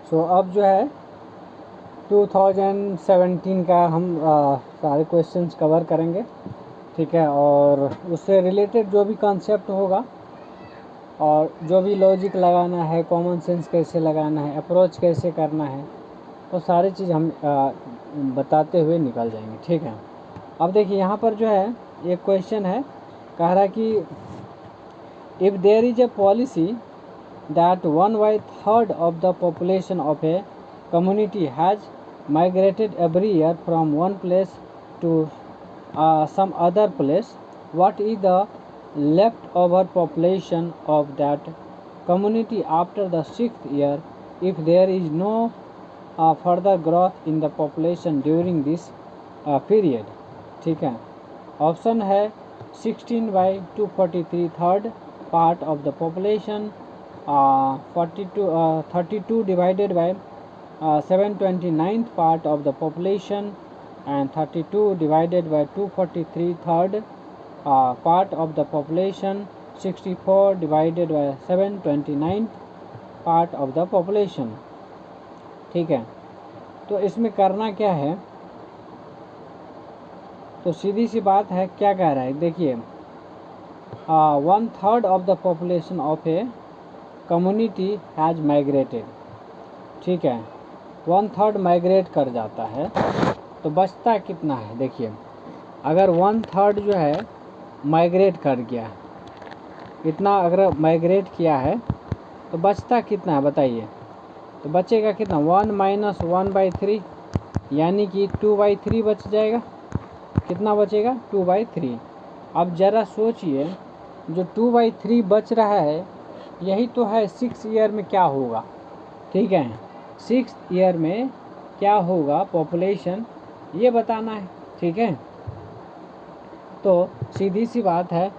सो अब जो है 2017 का हम सारे क्वेश्चंस कवर करेंगे, ठीक है। और उससे रिलेटेड जो भी कॉन्सेप्ट होगा और जो भी लॉजिक लगाना है, कॉमन सेंस कैसे लगाना है, अप्रोच कैसे करना है, वो सारी चीज़ हम बताते हुए निकल जाएंगे, ठीक है। अब देखिए यहाँ पर जो है एक क्वेश्चन है, कह रहा है कि if there is a policy that 1/3 of the population of a community has migrated every year from one place to some other place, what is the leftover population of that community after the 6th year if there is no further growth in the population during this period, ठीक है। Option है 16/243 third part of the population, 32 divided by 729th part of the population, and 32 divided by 243 third part of the population, 64 divided by 729th part of the population, ठीक है। तो इसमें करना क्या है, तो सीधी सी बात है, क्या कह रहा है देखिए, 1/3 of the population of a community has migrated, ठीक है। 1/3 माइग्रेट कर जाता है, तो बचता कितना है देखिए। अगर 1/3 जो है माइग्रेट कर गया, इतना अगर माइग्रेट किया है तो बचता कितना है बताइए। तो बचेगा कितना, 1 - 1/3 यानी कि 2/3 बच जाएगा। कितना बचेगा, 2/3। अब ज़रा सोचिए, जो 2/3 बच रहा है यही तो है 6 ईयर में क्या होगा, ठीक है। 6 ईयर में क्या होगा पॉपुलेशन, ये बताना है, ठीक है। तो सीधी सी बात है,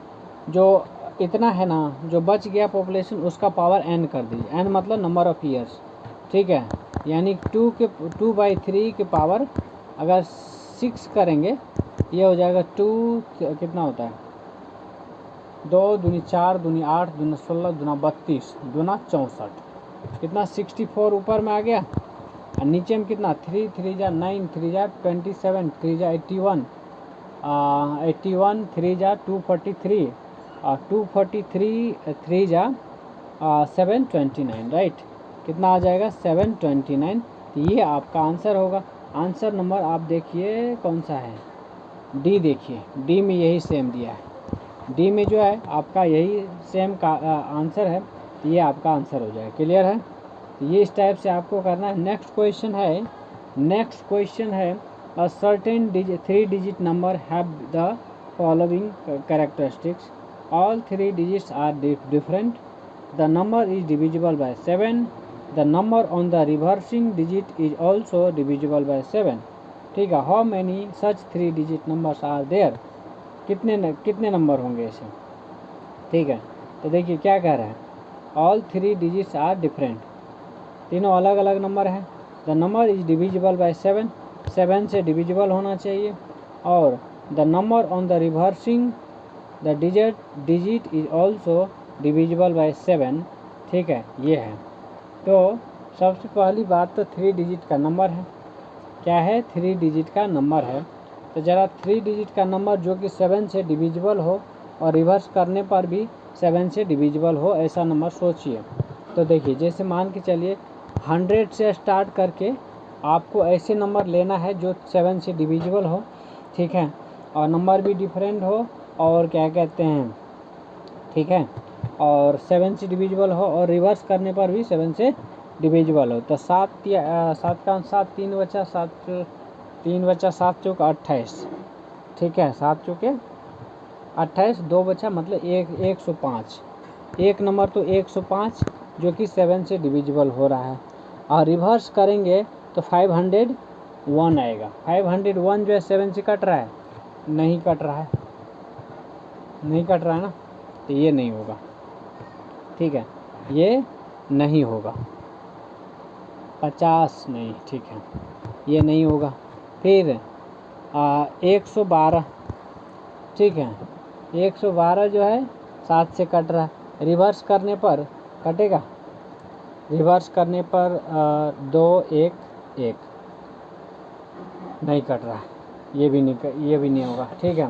जो इतना है ना जो बच गया पॉपुलेशन, उसका पावर n कर दीजिए। n मतलब नंबर ऑफ़ ईयर्स, ठीक है। यानी 2/3 के पावर अगर 6 करेंगे, ये हो जाएगा 2, कितना होता है, 2 दूनी 4 दूनी 8 दूना 16 दूना 32 दूना 64, कितना 64 ऊपर में आ गया। और नीचे में कितना, 3 3 जा 9 3 जा 27 3 जा 81 81 3 जा 243 और 243 3 जा 729, राइट। कितना आ जाएगा 729। ये आपका आंसर होगा। आंसर नंबर आप देखिए कौन सा है, डी देखिए, डी में यही सेम दिया है। डी में जो है आपका यही सेम का आंसर है, तो ये आपका आंसर हो जाएगा। क्लियर है, तो ये इस टाइप से आपको करना है। नेक्स्ट क्वेश्चन है a certain 3 digit number have the following characteristics, all 3 digits are different, the number is divisible by 7, the number on the reversing digit is also divisible by 7, ठीक है। How many such 3 digit numbers are there, कितने number होंगे ऐसे, ठीक है। तो देखिए क्या कह रहा है, ऑल 3 डिजिट्स आर डिफरेंट, तीनों अलग अलग नंबर हैं। The number is divisible by 7, 7 से डिविजिबल होना चाहिए। और the number on the reversing the digit is also divisible by 7, ठीक है, ये है। तो सबसे पहली बात तो 3 डिजिट का नंबर है, क्या है, 3 डिजिट का नंबर है। तो ज़रा 3 डिजिट का नंबर जो कि 7 से डिविजिबल हो और रिवर्स करने पर भी 7 से डिविजिबल हो, ऐसा नंबर सोचिए। तो देखिए, जैसे मान के चलिए 100 से स्टार्ट करके आपको ऐसे नंबर लेना है जो 7 से डिविजिबल हो, ठीक है, और नंबर भी डिफरेंट हो, और क्या कहते हैं, ठीक है, और 7 से डिविजिबल हो और रिवर्स करने पर भी 7 से डिविजिबल हो। तो 7 का 7 3 बचा, 7 चौक 28, ठीक है, 7 चौके 28, 2 बचा मतलब 105, एक नंबर तो 105 जो कि 7 से डिविजिबल हो रहा है। और रिवर्स करेंगे तो 501 आएगा। 501 जो है 7 से कट रहा है, नहीं कट रहा है ना, तो ये नहीं होगा, ठीक है, ये नहीं होगा। 50 नहीं, ठीक है, ये नहीं होगा। फिर 112, ठीक है, 112 जो है 7 से कट रहा है, रिवर्स करने पर कटेगा, रिवर्स करने पर 2 1 1 नहीं कट रहा, ये भी नहीं होगा। ठीक है,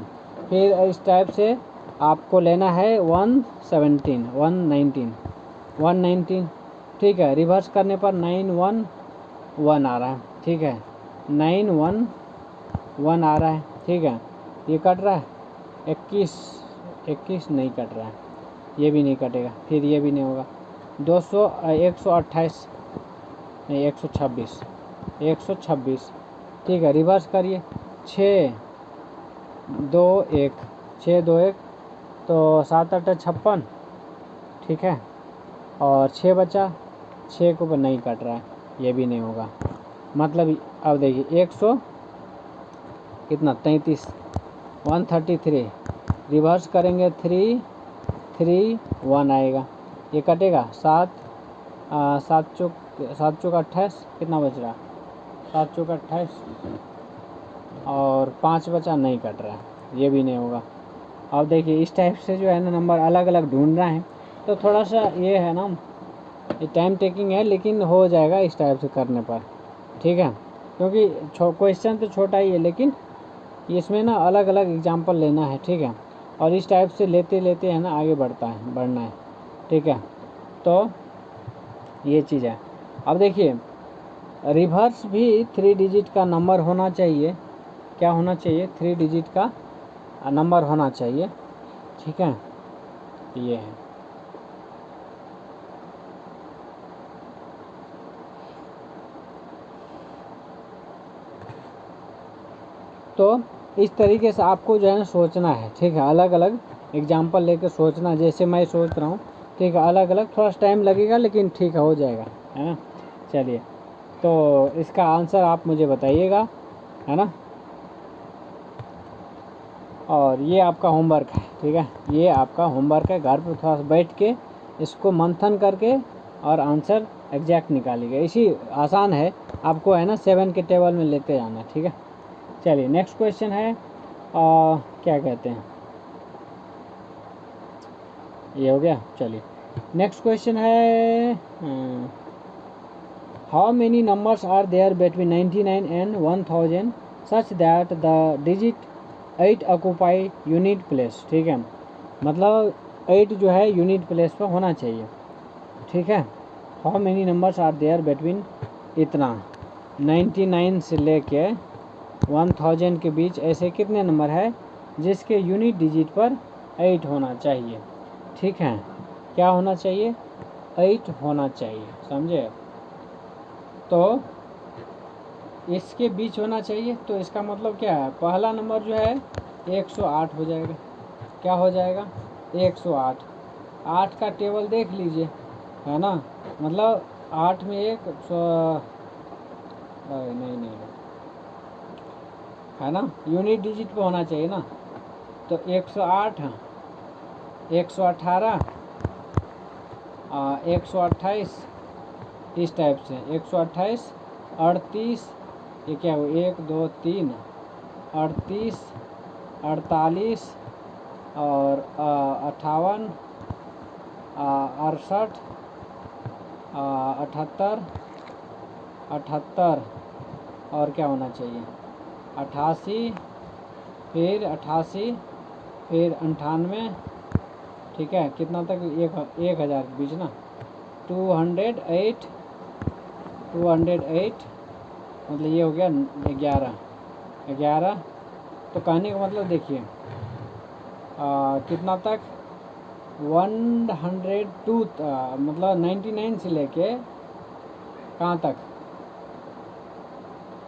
फिर इस टाइप से आपको लेना है 117 119 119। ठीक है, रिवर्स करने पर 911 आ रहा है। ठीक है, 911 आ रहा है। ठीक है, ये कट रहा है 21 नहीं कट रहा है, ये भी नहीं कटेगा, फिर ये भी नहीं होगा। 128 नहीं 126 ठीक है, रिवर्स करिए 6 2 1 6 2 1 तो 7 8 56। ठीक है, और 6 बचा, 6 के ऊपर नहीं कट रहा है, ये भी नहीं होगा। मतलब अब देखिए 100 कितना 33 133 रिवर्स करेंगे 3 3 1 आएगा, ये कटेगा 7 7 चौक 28 कितना बच रहा 7 चौक 28 और 5 बचा, नहीं कट रहा है, ये भी नहीं होगा। अब देखिए इस टाइप से जो है ना नंबर अलग अलग ढूंढना है, तो थोड़ा सा ये है ना, ये टाइम टेकिंग है, लेकिन हो जाएगा इस टाइप से करने पर। ठीक है, क्योंकि क्वेश्चन तो छोटा ही है, लेकिन इसमें ना अलग अलग एग्जाम्पल लेना है। ठीक है, और इस टाइप से लेते लेते है ना आगे बढ़ना है। ठीक है, तो ये चीज़ है। अब देखिए रिवर्स भी 3 डिजिट का नंबर होना चाहिए। क्या होना चाहिए? 3 डिजिट का नंबर होना चाहिए। ठीक है, ये है। तो इस तरीके से आपको जो है ना सोचना है। ठीक है, अलग अलग एग्जाम्पल लेकर सोचना, जैसे मैं सोच रहा हूँ। ठीक है, अलग अलग थोड़ा टाइम लगेगा, लेकिन ठीक है, हो जाएगा, है ना। चलिए, तो इसका आंसर आप मुझे बताइएगा, है ना। और ये आपका होमवर्क है। ठीक है, ये आपका होमवर्क है, घर पर थोड़ा सा बैठ के इसको मंथन करके और आंसर एग्जैक्ट निकालिएगा। इसी आसान है, आपको है ना 7 के टेबल में लेते जाना है। ठीक है, चलिए नेक्स्ट क्वेश्चन है, क्या कहते हैं, ये हो गया। चलिए नेक्स्ट क्वेश्चन है, how many numbers are there between 99 and 1000 such that the digit 8 occupy unit place. ठीक है, मतलब 8 जो है यूनिट प्लेस पर होना चाहिए। ठीक है, how many numbers are there between, इतना 99 से लेके 1000 के बीच ऐसे कितने नंबर है जिसके यूनिट डिजिट पर 8 होना चाहिए। ठीक है, क्या होना चाहिए? 8 होना चाहिए, समझे। तो इसके बीच होना चाहिए, तो इसका मतलब क्या है? पहला नंबर जो है 108 हो जाएगा। क्या हो जाएगा? 108। 8 का टेबल देख लीजिए, है ना, मतलब 8 में एक नहीं है ना, यूनिट डिजिट पे होना चाहिए ना। तो 108 118 128 इस टाइप से 128 38, ये क्या हो, 1 2 3 38 48 और 58 68 78 78 और क्या होना चाहिए 88, फिर 88, फिर 98। ठीक है, कितना तक? 1000 के बीच ना, 208 मतलब ये हो गया 11। तो कहने का मतलब देखिए कितना तक 102 मतलब 99 से लेके कहाँ तक,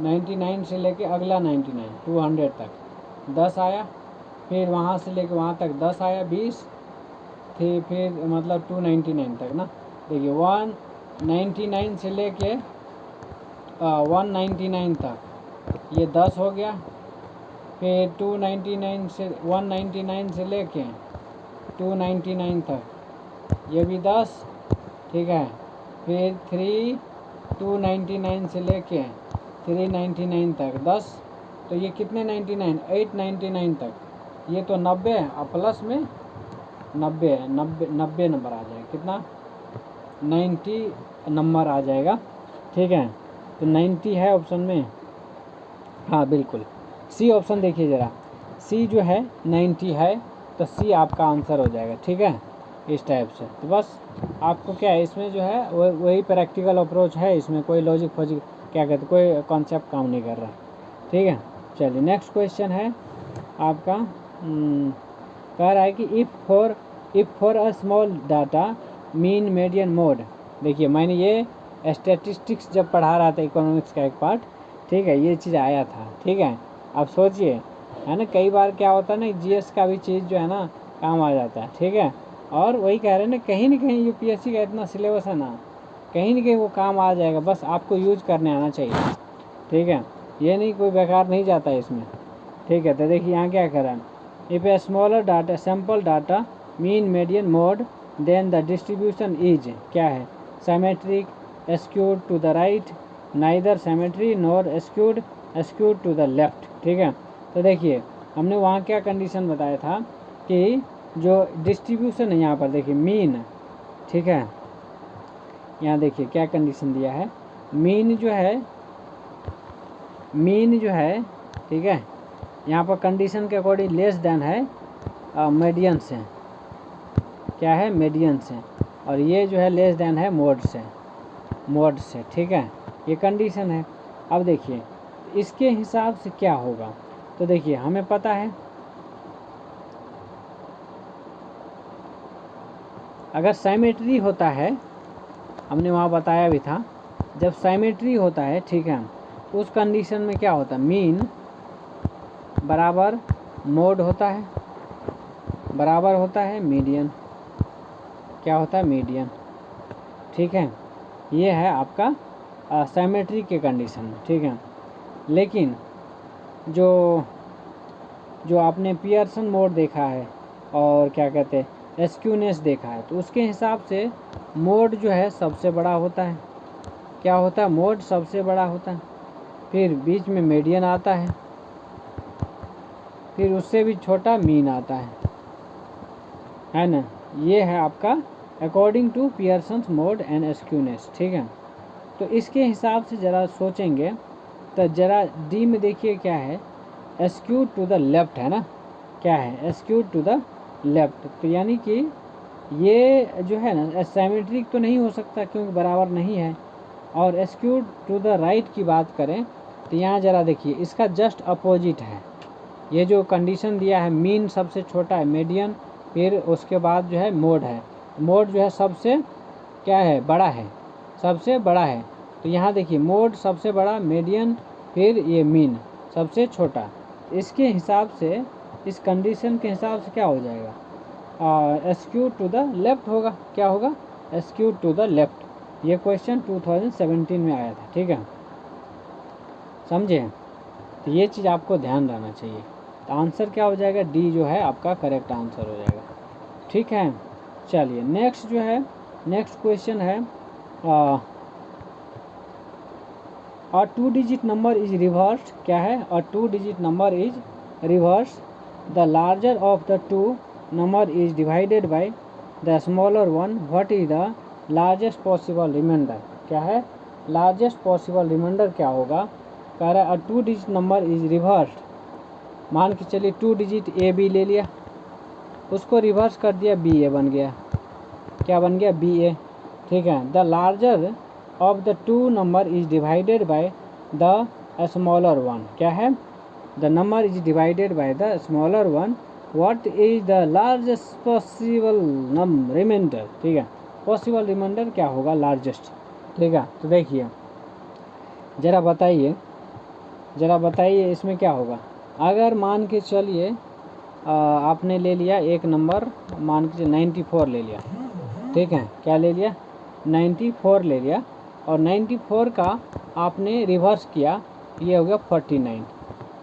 99 से लेके अगला 99 200 तक 10 आया, फिर वहाँ से लेके वहाँ तक 10 आया 20, फिर मतलब 299 तक ना। देखिए 199 से लेके 199 तक ये 10 हो गया, फिर 299 से 199 से लेके 299 तक ये भी 10। ठीक है, फिर 299 से लेके 399 तक 10। तो ये कितने 99? 899 तक, ये तो 90 है, और प्लस में 90 है, 90 नंबर आ जाए, कितना 90 नंबर आ जाएगा, ठीक है। तो 90 है ऑप्शन में, हाँ बिल्कुल सी ऑप्शन देखिए ज़रा, सी जो है 90 है, तो सी आपका आंसर हो जाएगा, ठीक है, इस टाइप से। तो बस आपको क्या है इसमें जो है वही प्रैक्टिकल अप्रोच है, इसमें कोई लॉजिक फॉजिक क्या कहते कोई कॉन्सेप्ट काम नहीं कर रहा, ठीक है। चलिए नेक्स्ट क्वेश्चन है आपका, कह रहा है कि if for a small data mean median mode. देखिए मैंने ये स्टैटिस्टिक्स जब पढ़ा रहा था इकोनॉमिक्स का एक पार्ट, ठीक है, ये चीज़ आया था, ठीक है। अब सोचिए है ना, कई बार क्या होता है ना, जीएस का भी चीज़ जो है ना काम आ जाता है, ठीक है। और वही कह रहे हैं ना कहीं यूपीएससी का इतना सिलेबस है ना, कहीं ना कहीं वो काम आ जाएगा, बस आपको यूज करने आना चाहिए, ठीक है। ये नहीं कोई बेकार नहीं जाता है इसमें, ठीक है। तो देखिए यहाँ क्या कह रहा है, if a smaller data sample data mean median mode then the distribution is क्या है, symmetric, skewed to the right, neither symmetry nor skewed to the left, ठीक है। तो देखिए हमने वहाँ क्या कंडीशन बताया था कि जो डिस्ट्रीब्यूशन है यहाँ पर देखिए मीन, ठीक है, यहाँ देखिए क्या कंडीशन दिया है, मीन जो है, ठीक है, यहाँ पर कंडीशन के अकॉर्डिंग लेस देन है मीडियन से, क्या है मीडियन से, और ये जो है लेस देन है मोड से, ठीक है, ये कंडीशन है। अब देखिए इसके हिसाब से क्या होगा, तो देखिए हमें पता है अगर साइमेट्री होता है, हमने वहाँ बताया भी था, जब साइमेट्री होता है, ठीक है, उस कंडीशन में क्या होता है, मीन बराबर मोड होता है, बराबर होता है मीडियन, क्या होता है मीडियन, ठीक है। ये है आपका साइमेट्री के कंडीशन में, ठीक है। लेकिन जो आपने पियर्सन मोड देखा है और क्या कहते हैं स्क्यूनेस देखा है, तो उसके हिसाब से मोड जो है सबसे बड़ा होता है, क्या होता है, मोड सबसे बड़ा होता है, फिर बीच में मीडियन आता है, फिर उससे भी छोटा मीन आता है ना। ये है आपका according to Pearson's mode and skewness, ठीक है। तो इसके हिसाब से ज़रा सोचेंगे तो ज़रा डी में देखिए क्या है, स्क्यूड टू द लेफ्ट है ना, क्या है स्क्यूड टू द लेफ्ट, तो यानी कि ये जो है ना सिमेट्रिक तो नहीं हो सकता क्योंकि बराबर नहीं है, और स्क्यूड टू द राइट की बात करें तो यहाँ ज़रा देखिए इसका जस्ट अपोजिट है, ये जो कंडीशन दिया है मीन सबसे छोटा है, मीडियन, फिर उसके बाद जो है मोड है, मोड जो है सबसे क्या है बड़ा है, सबसे बड़ा है। तो यहाँ देखिए मोड सबसे बड़ा, मीडियन, फिर ये मीन सबसे छोटा। इसके हिसाब से इस कंडीशन के हिसाब से क्या हो जाएगा, स्क्यूड टू द लेफ्ट होगा, क्या होगा स्क्यूड टू द लेफ्ट। ये क्वेश्चन 2017 में आया था, ठीक है, समझे। तो ये चीज़ आपको ध्यान रहना चाहिए। तो आंसर क्या हो जाएगा, डी जो है आपका करेक्ट आंसर हो जाएगा, ठीक है। चलिए नेक्स्ट जो है, नेक्स्ट क्वेश्चन है, और 2 डिजिट नंबर इज रिवर्स, क्या है, और 2 digit number is reverse, the larger of the 2 number is divided by the smaller one, what is the largest possible remainder, क्या है लार्जेस्ट पॉसिबल रिमाइंडर क्या होगा, कह रहा है 2 डिजिट नंबर इज रिवर्स, मान के चलिए 2 डिजिट ए बी ले लिया, उसको रिवर्स कर दिया बी ए बन गया, क्या बन गया बी ए, ठीक है। The larger of the 2 number is divided by the smaller one, क्या है the number is divided by the smaller one, what is the largest possible remainder, ठीक है, पॉसिबल रिमाइंडर क्या होगा लार्जेस्ट, ठीक है। तो देखिए ज़रा बताइए इसमें क्या होगा, अगर मान के चलिए आपने ले लिया एक नंबर, मान के 94 ले लिया, ठीक है, क्या ले लिया 94 ले लिया, और 94 का आपने रिवर्स किया, ये हो गया 49,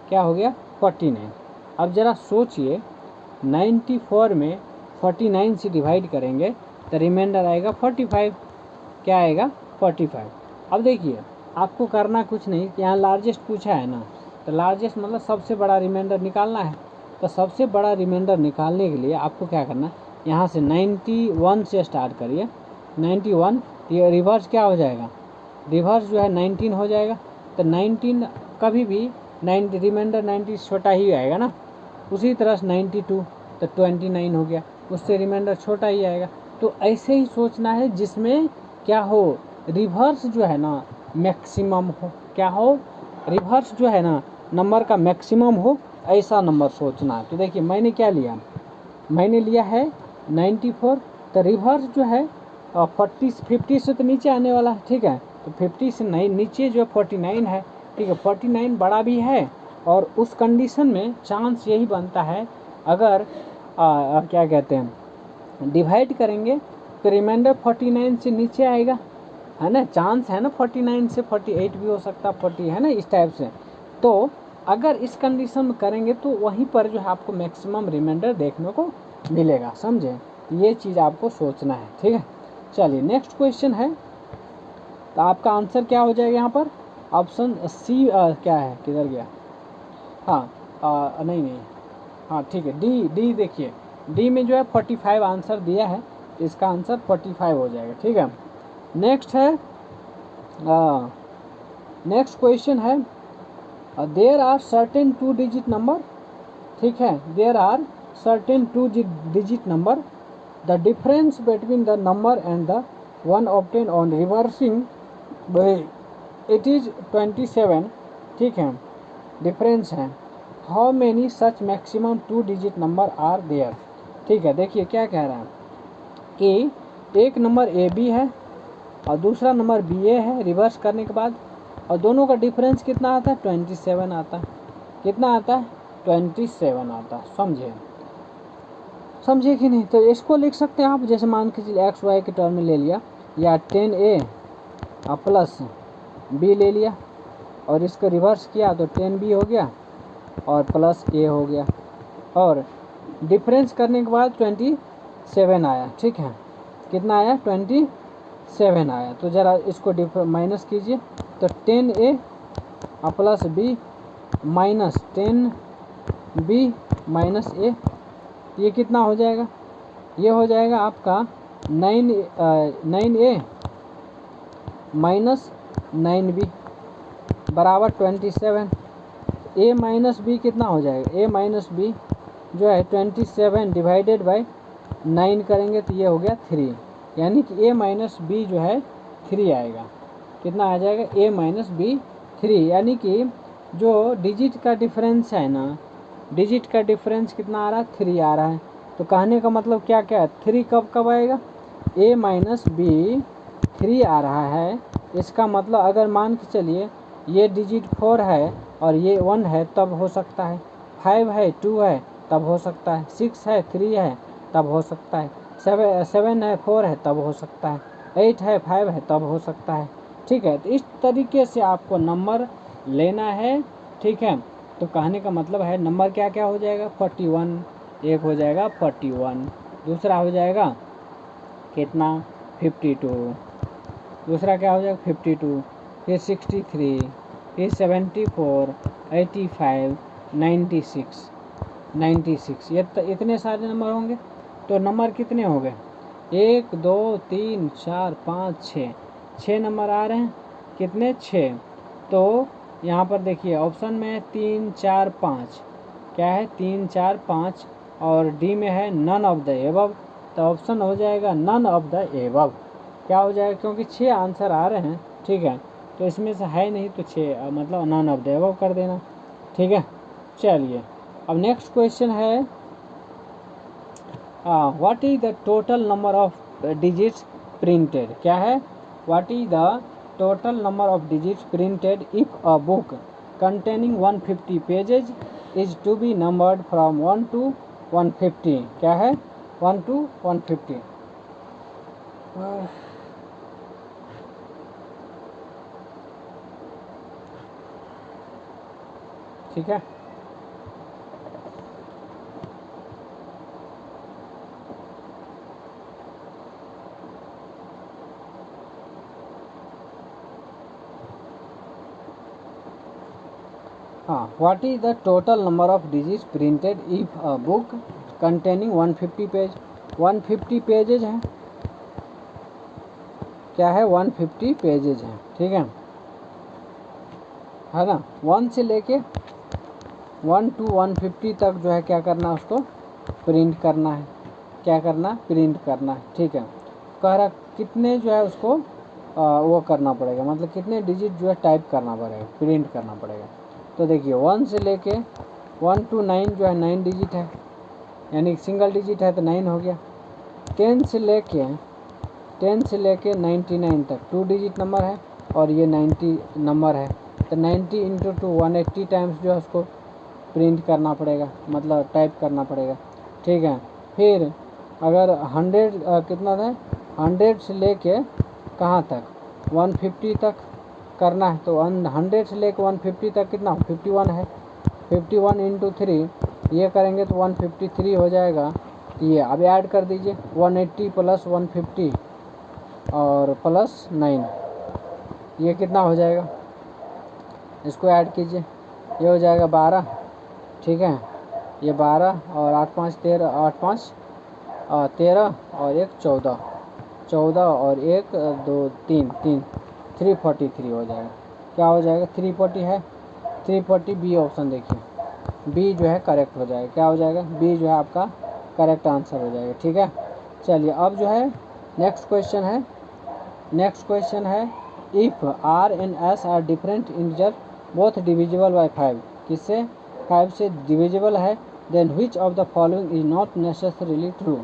क्या हो गया 49। अब ज़रा सोचिए 94 में 49 से डिवाइड करेंगे तो रिमाइंडर आएगा 45, क्या आएगा 45। अब देखिए आपको करना कुछ नहीं, यहाँ लार्जेस्ट पूछा है ना, तो लार्जेस्ट मतलब सबसे बड़ा रिमाइंडर निकालना है। तो सबसे बड़ा रिमाइंडर निकालने के लिए आपको क्या करना है, यहाँ से 91 से स्टार्ट करिए, 91, ये रिवर्स क्या हो जाएगा, रिवर्स जो है 19 हो जाएगा। तो 19 कभी भी 90 रिमाइंडर 90 छोटा ही आएगा ना। उसी तरह से 92 तो 29 हो गया, उससे रिमाइंडर छोटा ही आएगा। तो ऐसे ही सोचना है जिसमें क्या हो, रिवर्स जो है ना मैक्सिमम हो, क्या हो, रिवर्स जो है ना नंबर का मैक्सिमम हो, ऐसा नंबर सोचना है। तो देखिए मैंने क्या लिया, मैंने लिया है 94। तो रिवर्स जो है 50 से तो नीचे आने वाला है, ठीक है। तो 50 से नहीं नीचे जो है 49 है, ठीक है। 49 बड़ा भी है, और उस कंडीशन में चांस यही बनता है, अगर क्या कहते हैं डिवाइड करेंगे तो रिमाइंडर 49 से नीचे आएगा, है ना। चांस है ना 49 से 48 भी हो सकता है, 40 है ना, इस टाइप से। तो अगर इस कंडीशन में करेंगे तो वहीं पर जो है आपको मैक्सिमम रिमाइंडर देखने को मिलेगा, समझे। ये चीज़ आपको सोचना है, ठीक है। चलिए नेक्स्ट क्वेश्चन है। तो आपका आंसर क्या हो जाएगा यहाँ पर, ऑप्शन सी क्या है, किधर गया, हाँ नहीं, हाँ ठीक है, डी देखिए, डी में जो है 45 आंसर दिया है, तो इसका आंसर 45 हो जाएगा, ठीक है। नेक्स्ट है, नेक्स्ट क्वेश्चन है, there are certain 2 digit number, ठीक है, there are certain 2 digit number, the difference between the number and the one obtain on reversing it is 27, ठीक है, डिफरेंस है। How many such maximum 2 digit number are there, ठीक है। देखिए क्या कह रहा है कि एक नंबर ए बी है और दूसरा नंबर बी ए है रिवर्स करने के बाद, और दोनों का डिफरेंस कितना आता है, 27 आता है। कितना आता है, 27 आता है, समझे कि नहीं। तो इसको लिख सकते हैं आप, जैसे मान के चलिए एक्स वाई के टर्म में ले लिया, या 10a प्लस बी ले लिया, और इसको रिवर्स किया तो 10b हो गया और प्लस a हो गया, और डिफरेंस करने के बाद 27 आया, ठीक है। कितना आया, 27 आया। तो ज़रा इसको माइनस कीजिए, तो 10a plus B minus 10b minus a, ये कितना हो जाएगा, ये हो जाएगा आपका 9a माइनस 9b बराबर 27। a माइनस बी कितना हो जाएगा, a माइनस बी जो है 27 डिवाइडेड बाय 9 करेंगे तो ये हो गया 3, यानी कि a माइनस बी जो है 3 आएगा। कितना आ जाएगा, a माइनस बी 3, यानी कि जो डिजिट का डिफरेंस है ना, डिजिट का डिफरेंस कितना आ रहा है, 3 आ रहा है। तो कहने का मतलब क्या क्या है, 3 कब कब आएगा, a माइनस बी 3 आ रहा है। इसका मतलब अगर मान के चलिए ये डिजिट 4 है और ये 1 है तब हो सकता है, 5 है 2 है तब हो सकता है, 6 है 3 है तब हो सकता है, 7 है 4 है तब हो सकता है, 8 है 5 है तब हो सकता है, ठीक है। तो इस तरीके से आपको नंबर लेना है, ठीक है। तो कहने का मतलब है नंबर क्या क्या हो जाएगा, 41, एक हो जाएगा 41, दूसरा हो जाएगा कितना 52, दूसरा क्या हो जाएगा 52, फिर 63, फिर 74, 85, 96, ये इतने सारे नंबर होंगे। तो नंबर कितने हो गए, 1 2 3 4 5 6 नंबर आ रहे हैं, कितने 6। तो यहाँ पर देखिए ऑप्शन में 3 4 5 क्या है, 3 4 5, और डी में है नन ऑफ द एबव। तो ऑप्शन हो जाएगा नन ऑफ द एबव, क्या हो जाएगा, क्योंकि 6 आंसर आ रहे हैं, ठीक है। तो इसमें से है नहीं तो 6 मतलब नन ऑफ द एबव कर देना, ठीक है। चलिए अब नेक्स्ट क्वेश्चन है, what is the total number of digits printed, क्या है, what is the total number of digits printed if a book containing 150 pages is to be numbered from 1 to 150, क्या है 1 to 150। ठीक है, हाँ, what is the total number of digits printed if a book containing 150 page, 150 pages हैं, क्या है 150 pages हैं, ठीक है ना। 1 से लेके 1 to 150 तक जो है क्या करना है, उसको प्रिंट करना है। क्या करना, प्रिंट करना है, ठीक है। कह रहा कितने जो है उसको वो करना पड़ेगा, मतलब कितने डिजिट जो है टाइप करना पड़ेगा, प्रिंट करना पड़ेगा। तो देखिए 1 से लेके 1 to 9 जो है 9 डिजिट है, यानी सिंगल डिजिट है तो 9 हो गया। 10 से लेके 99 तक 2 डिजिट नंबर है और ये 90 नंबर है, तो 90 इंटू 2 180 टाइम्स जो है उसको प्रिंट करना पड़ेगा, मतलब टाइप करना पड़ेगा, ठीक है। फिर अगर 100 कितना था, 100 से लेके कहाँ तक 150 तक करना है, तो 100 से लेके 150 तक कितना 51 है। 51 इंटू 3 ये करेंगे तो 153 हो जाएगा। ये अब ऐड कर दीजिए 180 प्लस 150 और प्लस 9, ये कितना हो जाएगा, इसको ऐड कीजिए, ये हो जाएगा 12, ठीक है। ये 12 और 8 5 13, 8 5 13 और 1 14, 14 और 1 2 3 343 हो जाएगा। क्या हो जाएगा 340 है, 340 बी ऑप्शन देखिए, बी जो है करेक्ट हो जाएगा। क्या हो जाएगा, बी जो है आपका करेक्ट आंसर हो जाएगा, ठीक है। चलिए अब जो है नेक्स्ट क्वेश्चन है if R and S are different integer both divisible by 5, किससे 5 से डिविजिबल है, then which of the following is not necessarily true,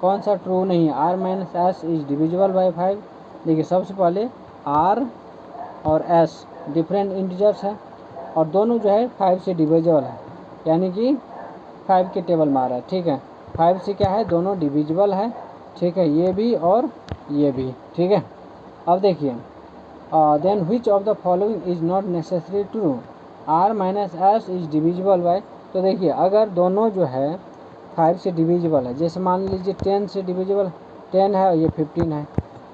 कौन सा ट्रू नहीं है। R minus S is divisible by 5, देखिए सबसे पहले आर और एस डिफरेंट इंटीजर्स है और दोनों जो है 5 से डिविजिबल है, यानी कि 5 के टेबल में आ रहा है, ठीक है। 5 से क्या है, दोनों डिविजिबल है, ठीक है, ये भी और ये भी, ठीक है। अब देखिए then which of the following is not necessary true, R minus S is divisible by, तो देखिए अगर दोनों जो है 5 से डिविजिबल है, जैसे मान लीजिए 10 से डिविजिबल 10 है और ये 15 है,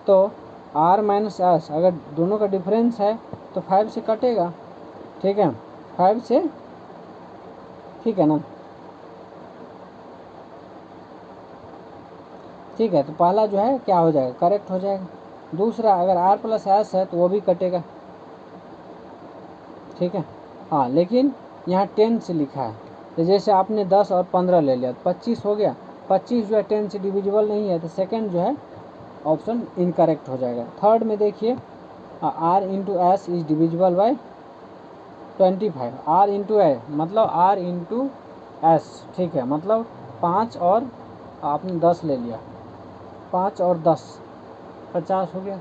तो आर माइनस एस अगर दोनों का डिफरेंस है तो 5 से कटेगा, ठीक है, 5 से, ठीक है ना। ठीक है, तो पहला जो है क्या हो जाएगा, करेक्ट हो जाएगा। दूसरा अगर आर प्लस एस है तो वो भी कटेगा, ठीक है। हाँ लेकिन यहाँ 10 से लिखा है, तो जैसे आपने 10 और 15 ले लिया तो 25 हो गया, 25 जो है 10 से डिविजिबल नहीं है, तो सेकंड जो है ऑप्शन इनकरेक्ट हो जाएगा। थर्ड में देखिए R into S is divisible by 25, R into A मतलब आर इंटू एस, ठीक है, मतलब 5 और आपने 10 ले लिया, 5 और 10 50 हो गया,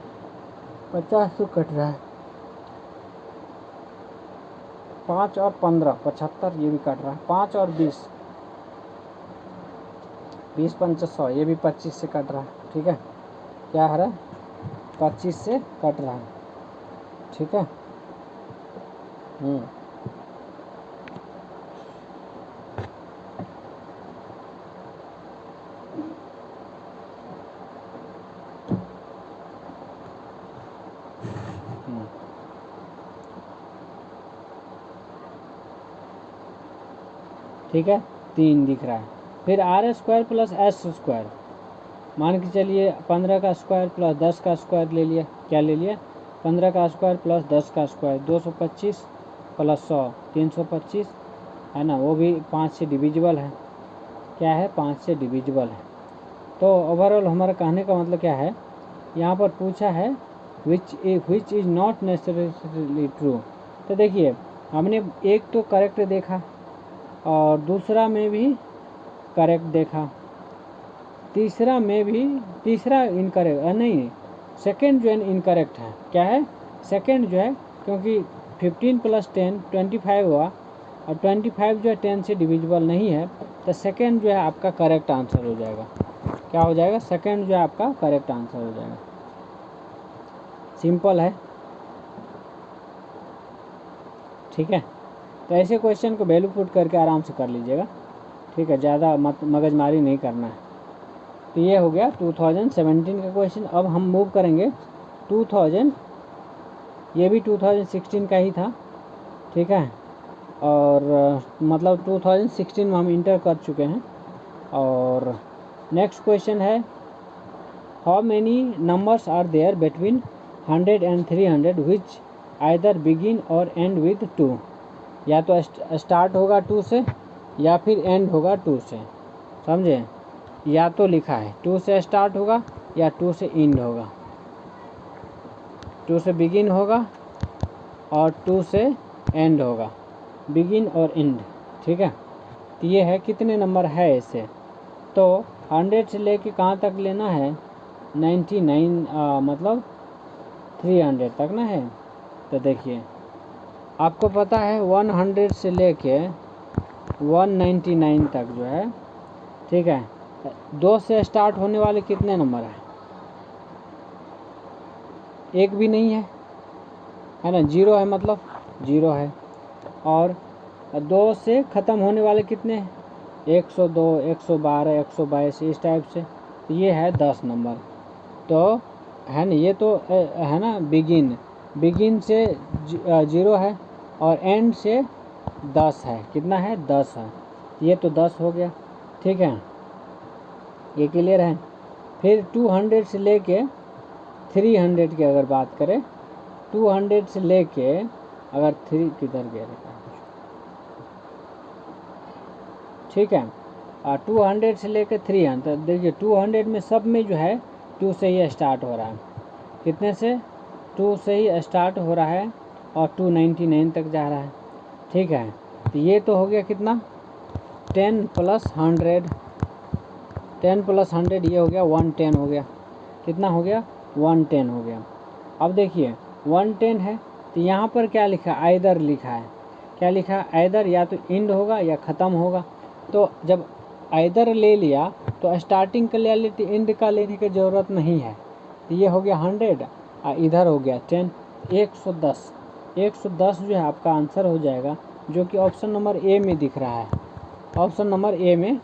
50 तो कट रहा है, 5 और 15 75, ये भी कट रहा है, 5 और 20 20 5 100, ये भी 25 से कट रहा है, ठीक है। क्या है 25 से कट रहा है, ठीक है। ठीक है, 3 दिख रहा है। फिर R square plus S square, मान के चलिए 15 का स्क्वायर प्लस 10 का स्क्वायर ले लिया, क्या ले लिया 15 का स्क्वायर प्लस 10 का स्क्वायर, 225 प्लस 100 325 है ना, वो भी 5 से डिविजिबल है, क्या है 5 से डिविजिबल है। तो ओवरऑल हमारा कहने का मतलब क्या है, यहाँ पर पूछा है which is not necessarily true, तो देखिए हमने एक तो करेक्ट देखा और दूसरा में भी करेक्ट देखा, तीसरा में भी, तीसरा इनकरेक्ट नहीं, सेकंड जो है इनकरेक्ट है, क्या है सेकंड जो है, क्योंकि 15 प्लस 10 25 हुआ और 25 जो है 10 से डिविजिबल नहीं है, तो सेकंड जो है आपका करेक्ट आंसर हो जाएगा। क्या हो जाएगा, सेकंड जो है आपका करेक्ट आंसर हो जाएगा। सिंपल है, ठीक है। तो ऐसे क्वेश्चन को वैल्यू पुट करके आराम से कर लीजिएगा, ठीक है, ज़्यादा मगजमारी नहीं करना है। तो ये हो गया 2017 का क्वेश्चन। अब हम मूव करेंगे 2000, ये भी 2016 का ही था, ठीक है, और मतलब 2016 में हम इंटर कर चुके हैं। और नेक्स्ट क्वेश्चन है how many numbers are there between 100 and 300 which either begin or end with 2। या तो स्टार्ट होगा 2 से या फिर एंड होगा 2 से, समझे। या तो लिखा है 2 से स्टार्ट होगा या 2 से एंड होगा, 2 से बिगिन होगा और 2 से एंड होगा, बिगिन और एंड, ठीक है। तो ये है कितने नंबर है इससे, तो 100 से लेके कहाँ तक लेना है, 99 मतलब 300 तक ना है। तो देखिए आपको पता है 100 से लेके 199 तक जो है, ठीक है। 2 से स्टार्ट होने वाले कितने नंबर हैं, एक भी नहीं है ना, 0 है, मतलब 0 है। और 2 से ख़त्म होने वाले कितने हैं, 102, 112, 122, इस टाइप से। तो ये है 10 नंबर, तो है ना, ये तो है ना बिगिन से 0 है और एंड से 10 है, कितना है, 10 है। ये तो 10 हो गया, ठीक है, ये क्लियर है। फिर 200 से लेके 300 की अगर बात करें, 200 से लेके अगर 3 किधर गया, ठीक है, 200 से लेके 300, देखिए 200 में सब में जो है 2 से ही स्टार्ट हो रहा है, कितने से, 2 से ही स्टार्ट हो रहा है और 299 तक जा रहा है, ठीक है। तो ये तो हो गया कितना, 10 + 100, 10 + 100 ये हो गया 110 हो गया, कितना हो गया, 110 हो गया। अब देखिए 110 है तो यहाँ पर क्या लिखा है, आइदर लिखा है, क्या लिखा है, आइदर, या तो एंड होगा या ख़त्म होगा। तो जब आइदर ले लिया तो स्टार्टिंग का ले लेते, एंड का लेने की ज़रूरत नहीं है। तो ये हो गया 100 और इधर हो गया 10, 110, 110 जो है आपका आंसर हो जाएगा, जो कि ऑप्शन नंबर ए में दिख रहा है, ऑप्शन नंबर ए में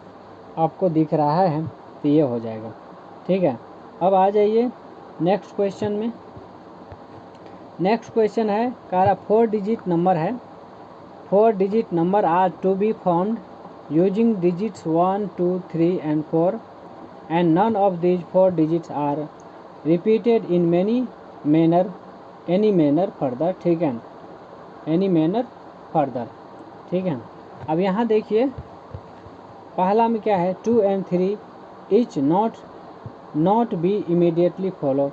आपको दिख रहा है, तो ये हो जाएगा, ठीक है। अब आ जाइए नेक्स्ट क्वेश्चन में। नेक्स्ट क्वेश्चन है, कह रहा 4 डिजिट नंबर है, 4 digit number are to be found using digits 1, 2, 3 and 4 and none of these 4 digits are repeated in any manner further, ठीक है, any manner further, ठीक है। अब यहाँ देखिए पहला में क्या है, 2 and 3 each not be immediately follow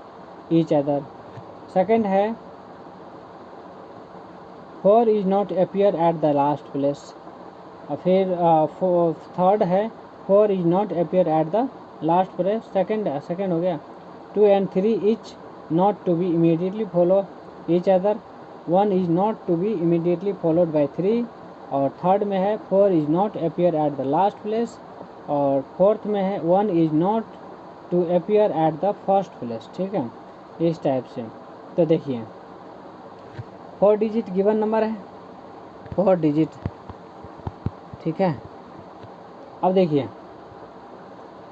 each other। Second है 4 is not appear at the last place। और फिर थर्ड है 4 is not appear at the last place, second हो गया। 2 and 3 each not to be immediately follow each other, 1 is not to be immediately followed by 3। और third में है 4 is not appear at the last place, और fourth में है 1 is not to appear at the first place, ठीक है, इस type से। तो देखिए 4 डिजिट गिवन नंबर है, 4 डिजिट, ठीक है। अब देखिए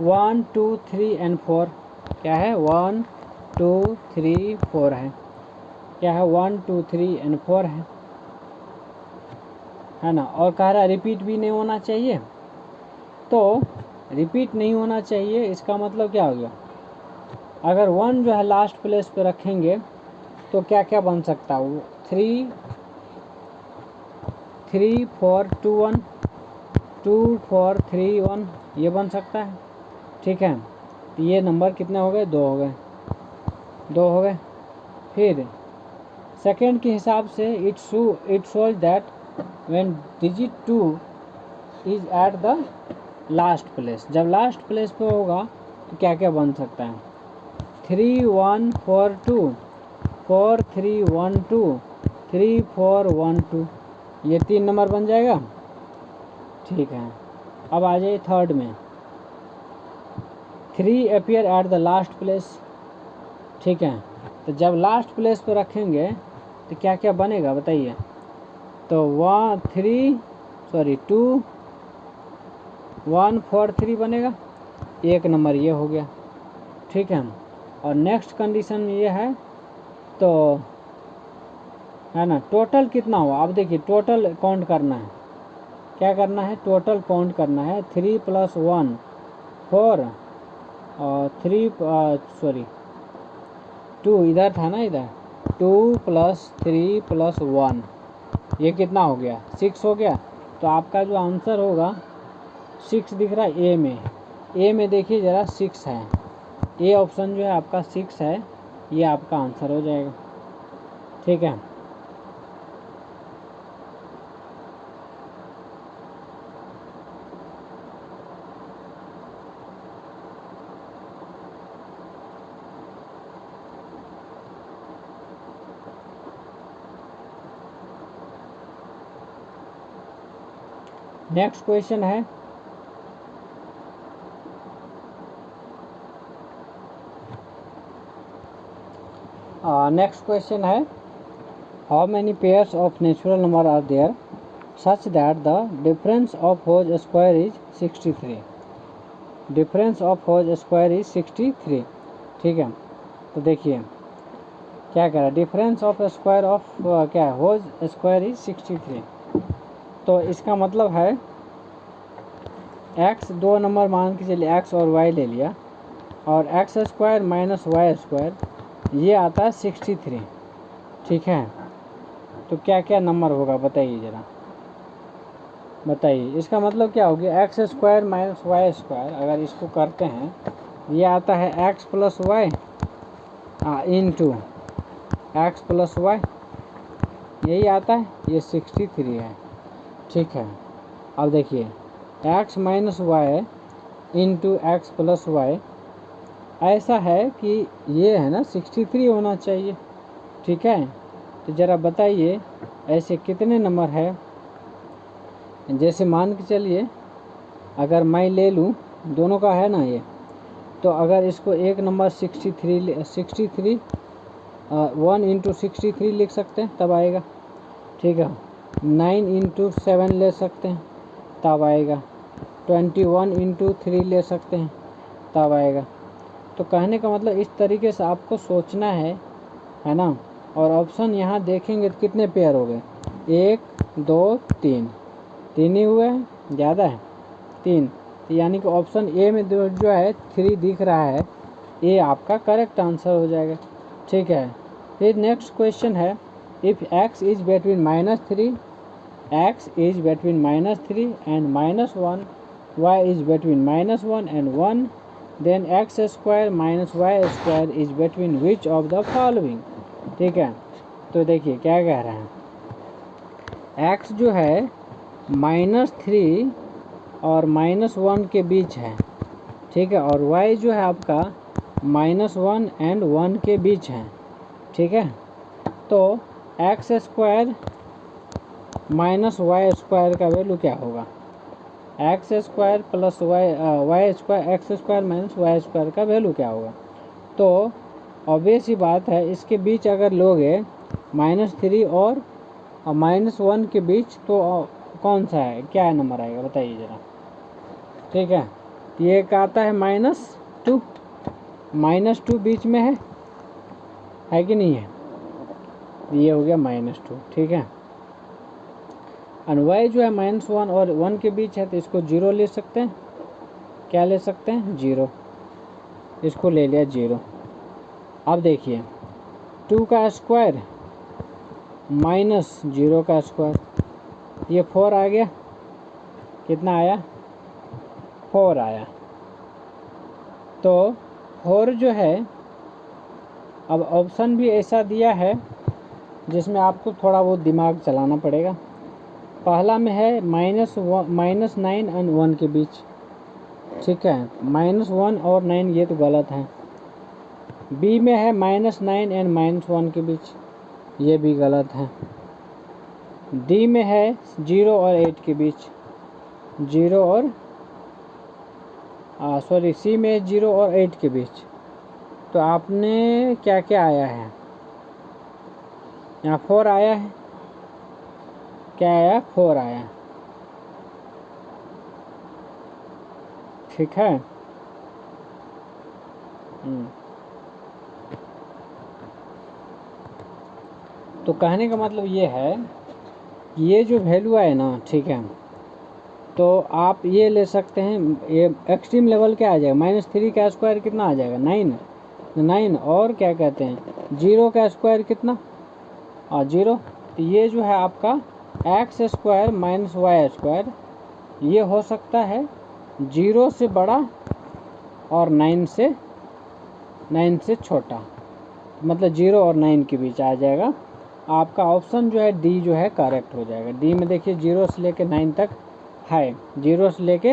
1, 2, 3 and 4 क्या है, 1, 2, 3, 4 है, क्या है, 1, 2, 3 and 4 है ना। और कह रहा रिपीट भी नहीं होना चाहिए, तो रिपीट नहीं होना चाहिए इसका मतलब क्या हो गया, अगर 1 जो है लास्ट प्लेस पे रखेंगे तो क्या क्या बन सकता है, 3, 4, 2, 1, 2, 4, 3, 1 ये बन सकता है, ठीक है। तो ये नंबर कितने हो गए, 2 हो गए, 2 हो गए। फिर सेकेंड के हिसाब से it shows that when digit 2 is at the last place, जब लास्ट प्लेस पे होगा तो क्या क्या बन सकता है, 3, 1, 4, 2, 4, 3, 1, 2, 3, 4, 1, 2 ये 3 नंबर बन जाएगा, ठीक है। अब आ जाइए थर्ड में, 3 appear at the last place, ठीक है। तो जब लास्ट प्लेस पे रखेंगे तो क्या क्या बनेगा बताइए, तो 2, 1, 4, 3 बनेगा, एक नंबर ये हो गया, ठीक है। और नेक्स्ट कंडीशन में ये है, तो है ना, टोटल कितना हुआ, अब देखिए टोटल काउंट करना है, क्या करना है, टोटल काउंट करना है, 3 + 1 4 और 2 इधर था ना, इधर 2 + 3 + 1, ये कितना हो गया? 6 हो गया। तो आपका जो आंसर होगा 6 दिख रहा है ए में देखिए ज़रा 6 है, ए ऑप्शन जो है आपका 6 है, ये आपका आंसर हो जाएगा। ठीक है। नेक्स्ट क्वेश्चन है how many pairs of natural number are there such that the difference of whole square is 63। Difference of whole square is 63। ठीक है। तो देखिए क्या कह रहा है, डिफरेंस ऑफ स्क्वायर ऑफ क्या है, होल स्क्वायर इज 63। तो इसका मतलब है x, 2 नंबर मान के चलिए x और y ले लिया, और x square minus Y square, ये आता है 63। ठीक है। तो क्या क्या नंबर होगा बताइए ज़रा, बताइए। इसका मतलब क्या हो गया, X square minus Y square, अगर इसको करते हैं ये आता है x + y into X plus Y, यही आता है, ये 63 है। ठीक है। अब देखिए x - y into X plus Y, ऐसा है कि ये है ना 63 होना चाहिए। ठीक है। तो ज़रा बताइए ऐसे कितने नंबर है। जैसे मान के चलिए अगर मैं ले लूँ, दोनों का है ना ये, तो अगर इसको एक नंबर 63 1 इंटू 63 लिख सकते हैं तब आएगा। ठीक है। 9 इंटू 7 ले सकते हैं तब आएगा। 21 इंटू 3 ले सकते हैं तब आएगा। तो कहने का मतलब इस तरीके से आपको सोचना है ना। और ऑप्शन यहाँ देखेंगे तो कितने पेयर हो गए, 1 2 3, 3 ही हुए हैं, ज़्यादा है 3। तो यानी कि ऑप्शन ए में जो है 3 दिख रहा है, ये आपका करेक्ट आंसर हो जाएगा। ठीक है। फिर नेक्स्ट क्वेश्चन है, if x is between -3 and -1, y is between -1 and 1, then x square minus Y square is between which of the following. ठीक है। तो देखिए क्या कह रहे हैं, x जो है -3 और -1 के बीच है। ठीक है। और y जो है आपका -1 एंड 1 के बीच है। ठीक है। तो X square minus Y square का वैल्यू क्या होगा, X square plus Y square, X square minus Y square का वैल्यू क्या होगा। तो ऑब्वियस ही बात है, इसके बीच अगर लोगे -3 और -1 के बीच, तो कौन सा है, क्या नंबर आएगा बताइए ज़रा। ठीक है। ये का आता है -2, -2 बीच में है कि नहीं है, ये हो गया -2। ठीक है। और y जो है -1 और 1 के बीच है, तो इसको 0 ले सकते हैं। क्या ले सकते हैं, 0, इसको ले लिया 0। अब देखिए 2 का स्क्वायर -0 का स्क्वायर, ये 4 आ गया, कितना आया, 4 आया। तो 4 जो है, अब ऑप्शन भी ऐसा दिया है जिसमें आपको थोड़ा बहुत दिमाग चलाना पड़ेगा। पहला में है -9 एंड 1 के बीच। ठीक है। -1 और 9 ये तो गलत है। बी में है -9 एंड -1 के बीच, ये भी गलत है। डी में है 0 और 8 के बीच, 0 और सी में 0 और 8 के बीच। तो आपने क्या क्या आया है, यहाँ 4 आया है, क्या आया, 4 आया। ठीक है। तो कहने का मतलब ये है, ये जो वैल्यू है ना, ठीक है, तो आप ये ले सकते हैं, ये एक्सट्रीम लेवल क्या आ जाएगा, -3 का स्क्वायर कितना आ जाएगा 9 और क्या कहते हैं 0 का स्क्वायर कितना 0। तो ये जो है आपका x square minus Y square ये हो सकता है 0 से बड़ा और 9 से छोटा, मतलब 0 और 9 के बीच आ जाएगा। आपका ऑप्शन जो है डी जो है करेक्ट हो जाएगा। डी में देखिए 0 से लेके 9 तक है, 0 से लेके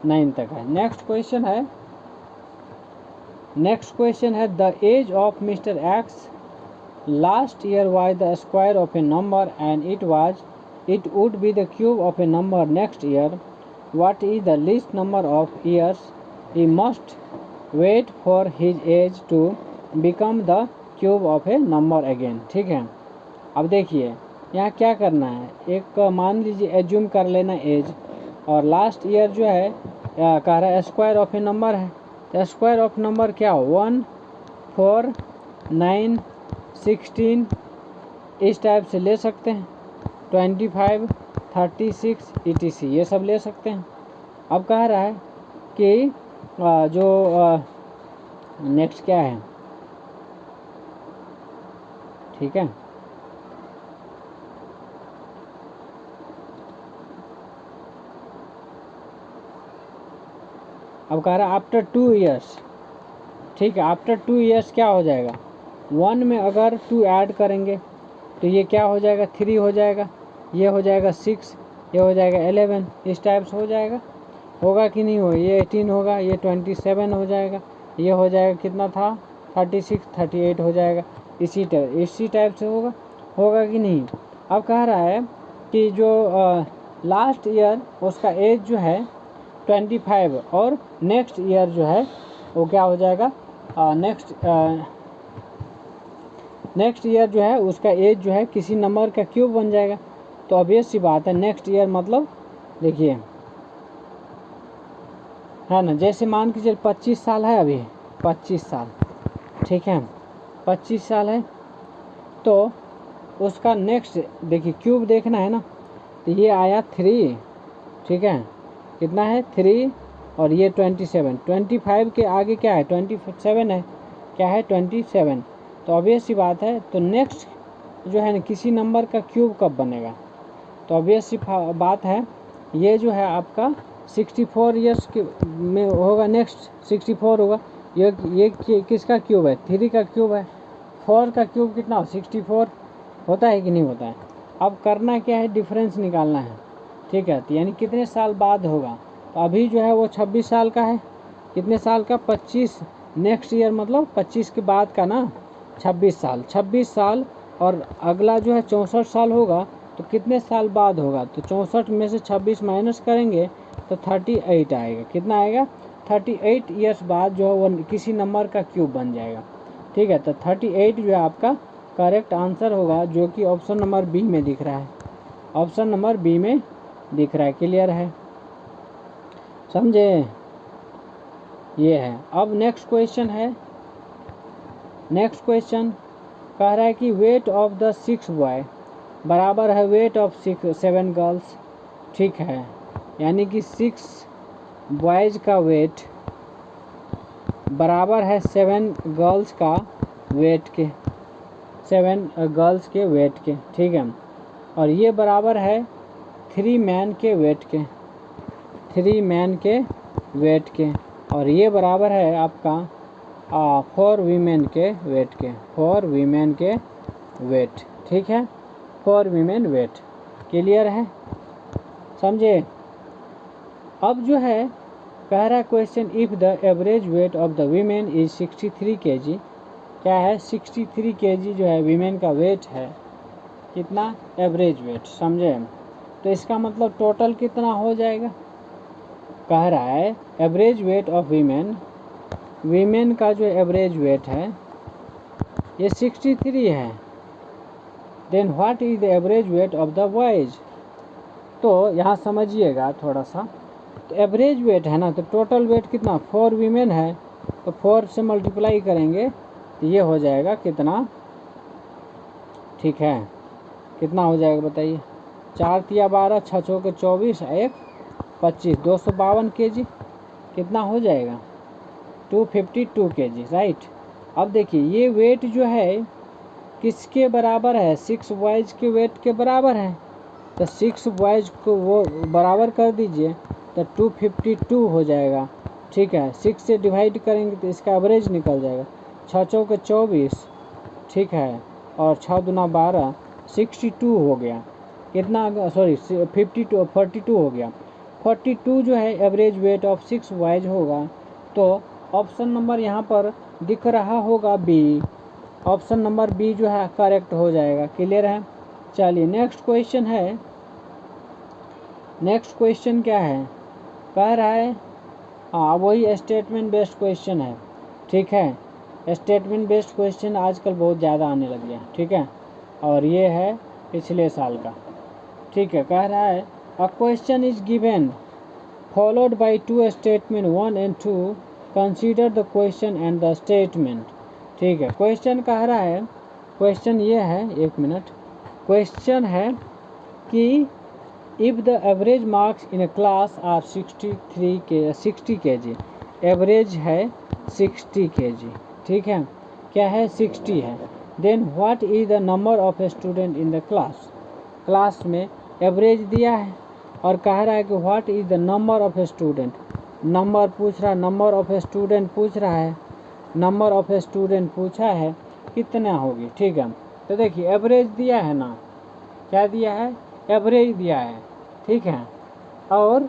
9 तक है। नेक्स्ट क्वेश्चन है the age of mister X last year was the square of a number and it would be the cube of a number next year. What is the least number of years he must wait for his age to become the cube of a number again. ठीक है, अब देखिए यहाँ क्या करना है, एक मान लीजिए एज्यूम कर लेना एज, और लास्ट ईयर जो है कह रहा है स्क्वायर ऑफ ए नंबर है, तो स्क्वायर ऑफ नंबर क्या हो 1 4 9 16 इस टाइप से ले सकते हैं, 25 36 etc ये सब ले सकते हैं। अब कह रहा है कि जो नेक्स्ट क्या है, ठीक है, अब कह रहा है आफ्टर 2 ईयर्स। ठीक है, आफ्टर 2 ईयर्स क्या हो जाएगा, 1 में अगर 2 ऐड करेंगे तो ये क्या हो जाएगा 3 हो जाएगा, ये हो जाएगा 6, ये हो जाएगा 11, इस टाइप से हो जाएगा, होगा कि नहीं हो, ये 18 होगा, ये 27 हो जाएगा, ये हो जाएगा कितना था 36 38 हो जाएगा, इसी टाइप से होगा कि नहीं। अब कह रहा है कि जो लास्ट ईयर उसका एज जो है 25 और नेक्स्ट ईयर जो है वो क्या हो जाएगा, नेक्स्ट ईयर जो है उसका एज जो है किसी नंबर का क्यूब बन जाएगा। तो ऑब्वियस सी बात है नेक्स्ट ईयर मतलब देखिए है ना, जैसे मान के चल 25 साल है अभी, 25 साल, ठीक है 25 साल है, तो उसका नेक्स्ट देखिए क्यूब देखना है ना, तो ये आया 3, ठीक है कितना है 3 और ये 25 के आगे क्या है 27 है, क्या है 27, तो ऑब्वियस सी बात है। तो नेक्स्ट जो है ना किसी नंबर का क्यूब कब बनेगा, तो ऑब्वियस सी बात है ये जो है आपका 64 ईयर्स के में होगा, नेक्स्ट 64 होगा। ये किसका क्यूब है 3 का क्यूब है, 4 का क्यूब कितना हो 64 होता है कि नहीं होता है। अब करना क्या है डिफरेंस निकालना है, ठीक है, तो यानी कितने साल बाद होगा, तो अभी जो है वो 26 साल का है, कितने साल का 25, नेक्स्ट ईयर मतलब 25 के बाद का ना 26 साल और अगला जो है 64 साल होगा, तो कितने साल बाद होगा, तो 64 में से 26 माइनस करेंगे तो 38 आएगा, कितना आएगा 38 ईयर्स बाद जो है वो किसी नंबर का क्यूब बन जाएगा। ठीक है, तो 38 जो है आपका करेक्ट आंसर होगा, जो कि ऑप्शन नंबर बी में दिख रहा है, ऑप्शन नंबर बी में दिख रहा है। क्लियर है, समझे, ये है। अब नेक्स्ट क्वेश्चन है, नेक्स्ट क्वेश्चन कह रहा है कि वेट ऑफ द 6 बॉय बराबर है वेट ऑफ 7 गर्ल्स। ठीक है, यानी कि 6 बॉयज़ का वेट बराबर है 7 गर्ल्स का वेट के, 7 गर्ल्स के वेट के, ठीक है, और ये बराबर है 3 मैन के वेट के, 3 मैन के वेट के, और ये बराबर है आपका 4 वीमेन के वेट के, 4 वीमेन के वेट, ठीक है 4 वीमेन वेट। क्लियर है, समझे। अब जो है कह रहा है question if the average weight of the women is 63 kg, क्या है 63 kg जो है वीमेन का वेट है, कितना एवरेज वेट, समझे। तो इसका मतलब टोटल कितना हो जाएगा, कह रहा है एवरेज वेट ऑफ वीमेन का जो एवरेज वेट है ये 63 है, then what is the average weight of the boys. तो यहाँ समझिएगा थोड़ा सा, तो एवरेज वेट है ना, तो टोटल वेट कितना 4 वीमेन है, तो 4 से मल्टीप्लाई करेंगे तो ये हो जाएगा कितना, ठीक है कितना हो जाएगा बताइए, 4 तिया 12, 6 चौके 24, 1 25 252 kg कितना हो जाएगा 252 kg, राइट। अब देखिए ये वेट जो है किसके बराबर है, 6 बॉयज़ के वेट के बराबर है, तो 6 बॉयज़ को वो बराबर कर दीजिए तो 252 हो जाएगा, ठीक है। 6 से डिवाइड करेंगे तो इसका एवरेज निकल जाएगा, 6 चौके 24, ठीक है, और 6 दूना 12, 62 हो गया, कितना सॉरी 42 हो गया। 42 जो है एवरेज वेट ऑफ 6 बॉयज होगा, तो ऑप्शन नंबर यहाँ पर दिख रहा होगा बी, ऑप्शन नंबर बी जो है करेक्ट हो जाएगा। क्लियर है। चलिए नेक्स्ट क्वेश्चन है, नेक्स्ट क्वेश्चन क्या है, कह रहा है वही स्टेटमेंट बेस्ड क्वेश्चन है, ठीक है। स्टेटमेंट बेस्ड क्वेश्चन आजकल बहुत ज़्यादा आने लग गया, ठीक है, और ये है पिछले साल का, ठीक है। कह रहा है a question is given followed by 2 statement 1 and 2, consider the question and the statement, ठीक है। क्वेश्चन कह रहा है, क्वेश्चन ये है, एक मिनट, क्वेश्चन है कि if the average marks in a class are 60 kg, average है 60 kg, ठीक है, क्या है 60 है, then what is the number of student in the class, class में एवरेज दिया है और कह रहा है कि what is the number of student, number पूछ रहा है, नंबर ऑफ स्टूडेंट पूछ रहा है, नंबर ऑफ स्टूडेंट पूछा है कितना होगी, ठीक है। तो देखिए एवरेज दिया है ना, क्या दिया है, एवरेज दिया है, ठीक है, और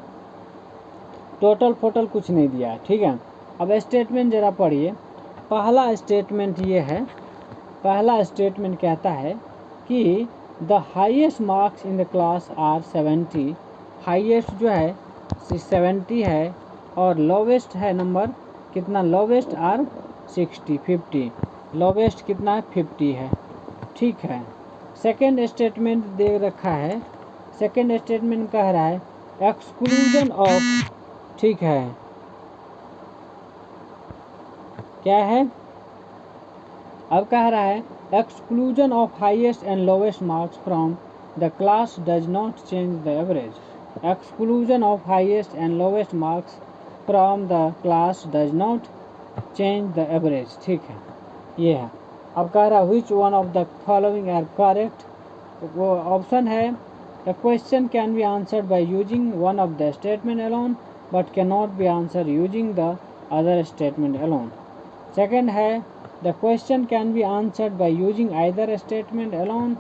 टोटल फोटल कुछ नहीं दिया है, ठीक है। अब स्टेटमेंट ज़रा पढ़िए, पहला स्टेटमेंट ये है, पहला स्टेटमेंट कहता है कि the highest marks in the class are 70, highest जो है 70 है और लोवेस्ट है नंबर कितना, लोवेस्ट आर 50, लोवेस्ट कितना है 50 है, ठीक है। सेकेंड स्टेटमेंट दे रखा है, सेकेंड स्टेटमेंट कह रहा है एक्सक्लूजन ऑफ, ठीक है, क्या है, अब कह रहा है exclusion of highest and lowest marks from the class does not change the average, exclusion of highest and lowest marks from the class does not change the average, ठीक है, ये है। अब कह रहा है which one of the following are correct, वो option है the question can be answered by using one of the statement alone but can not be answer using the other statement alone, second है the question can be answered by using either statement alone,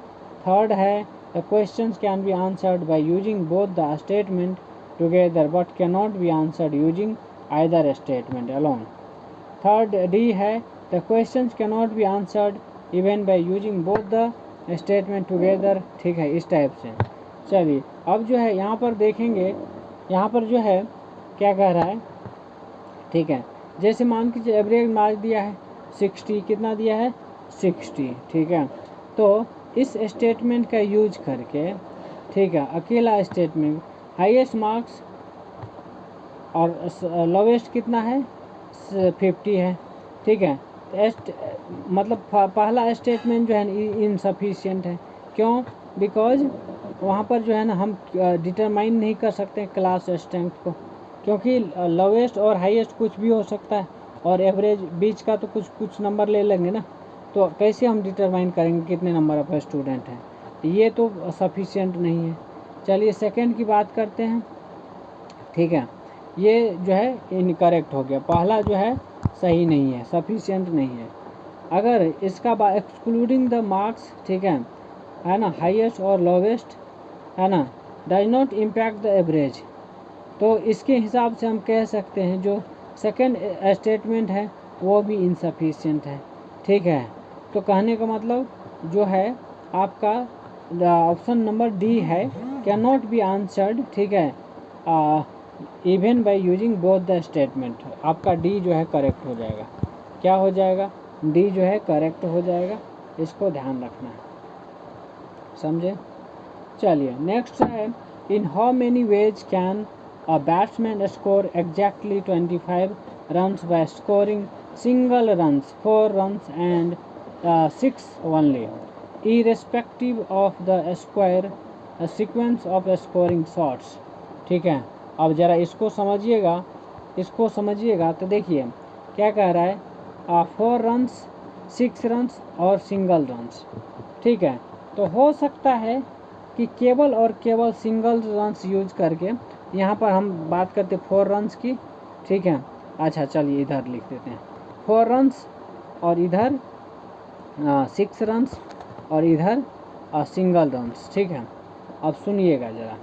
third है the question can be answered by using both the statement together but can not be answered using either statement alone, third D है the question can not be answered even by using both the statement together, ठीक है, इस type से। चलिए अब जो है यहाँ पर देखेंगे, यहाँ पर जो है क्या कह रहा है, ठीक है, जैसे मान कीजिए एवरेज मार्क्स दिया है 60, कितना दिया है 60, ठीक है, तो इस स्टेटमेंट का यूज करके, ठीक है, अकेला स्टेटमेंट हाईएस्ट मार्क्स और लोवेस्ट कितना है 50 है, ठीक है, मतलब पहला स्टेटमेंट जो है इनसफिशिएंट है, क्यों, बिकॉज वहाँ पर जो है ना हम डिटरमाइन नहीं कर सकते क्लास स्ट्रेंथ को, क्योंकि लोवेस्ट और हाईएस्ट कुछ भी हो सकता है और एवरेज बीच का तो कुछ नंबर ले लेंगे ना, तो कैसे हम डिटरमाइन करेंगे कितने नंबर ऑफ स्टूडेंट हैं, ये तो सफिशिएंट नहीं है। चलिए सेकंड की बात करते हैं, ठीक है, ये जो है इनकरेक्ट हो गया, पहला जो है सही नहीं है, सफिशिएंट नहीं है। अगर इसका एक्सक्लूडिंग द मार्क्स, ठीक है ना, हाईएस्ट और लोवेस्ट, है ना, does not impact the average, तो इसके हिसाब से हम कह सकते हैं जो सेकंड स्टेटमेंट है वो भी इनसफिशिएंट है, ठीक है। तो कहने का मतलब जो है आपका ऑप्शन नंबर डी है कैन नॉट बी आंसर्ड, ठीक है, even by using both the statement, आपका डी जो है करेक्ट हो जाएगा, क्या हो जाएगा, डी जो है करेक्ट हो जाएगा, इसको ध्यान रखना है, समझे। चलिए नेक्स्ट है in how many ways can a batsman score exactly 25 runs by scoring single runs, 4 runs and 6 only, irrespective of the square sequence of scoring shots, ठीक है। अब ज़रा इसको समझिएगा तो देखिए क्या कह रहा है, 4 रन्स, 6 रन्स और सिंगल रन्स। ठीक है, तो हो सकता है कि केवल सिंगल रन्स यूज करके, यहाँ पर हम बात करते 4 रन्स की। ठीक है, अच्छा चलिए इधर लिख देते हैं 4 रन्स और इधर 6 रन्स और इधर सिंगल रन्स। ठीक है, अब सुनिएगा ज़रा,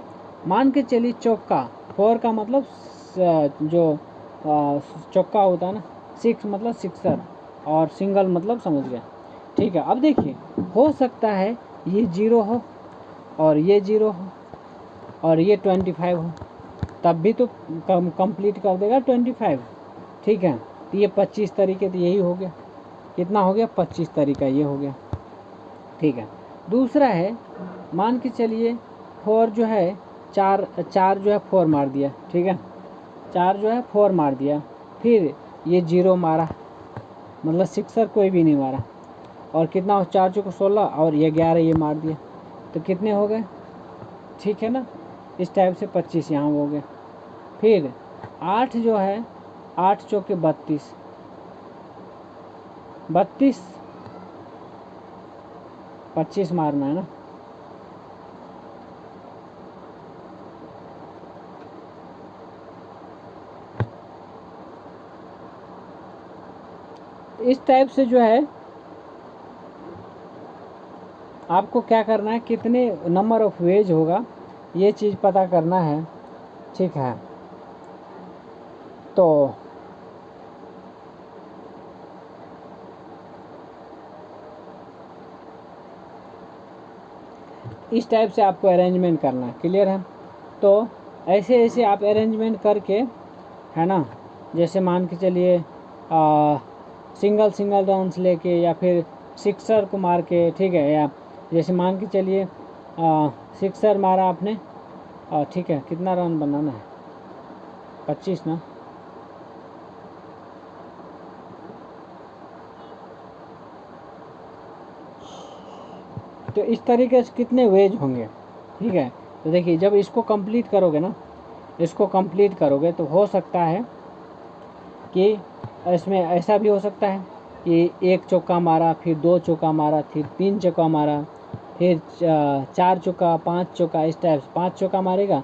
मान के चलिए चौका, 4 का मतलब जो चौका होता है ना, 6 मतलब सिक्सर और सिंगल मतलब समझ गए। ठीक है, अब देखिए हो सकता है ये 0 हो और ये 0 हो और ये 25 हो, तब भी तो कंप्लीट कर देगा 25। ठीक है, तो ये 25 तरीके, तो यही हो गया, कितना हो गया 25 तरीका ये हो गया। ठीक है, दूसरा है, मान के चलिए 4 जो है, चार जो है 4 मार दिया। ठीक है, 4 जो है 4 मार दिया, फिर ये 0 मारा, मतलब सिक्सर कोई भी नहीं मारा, और कितना हो 4 चौको 16 और ये 11 ये मार दिया, तो कितने हो गए। ठीक है ना, इस टाइप से 25 यहाँ हो गए। फिर 8 जो है, 8 चौके 32, 25 मारना है ना। इस टाइप से जो है आपको क्या करना है, कितने नंबर ऑफ वेज होगा ये चीज़ पता करना है। ठीक है, तो इस टाइप से आपको अरेंजमेंट करना है, क्लियर है। तो ऐसे ऐसे आप अरेंजमेंट करके, है ना, जैसे मान के चलिए सिंगल रन्स लेके या फिर सिक्सर को मार के। ठीक है, या जैसे मान के चलिए सिक्सर मारा आपने, ठीक है, कितना रन बनाना है, 25 ना। तो इस तरीके से कितने वेज होंगे। ठीक है, तो देखिए जब इसको कंप्लीट करोगे ना, तो हो सकता है कि इसमें ऐसा भी हो सकता है कि 1 चौका मारा, फिर 2 चौका मारा, फिर 3 चौका मारा, फिर 4 चौका, 5 चौका, इस टाइप से 5 चौका मारेगा,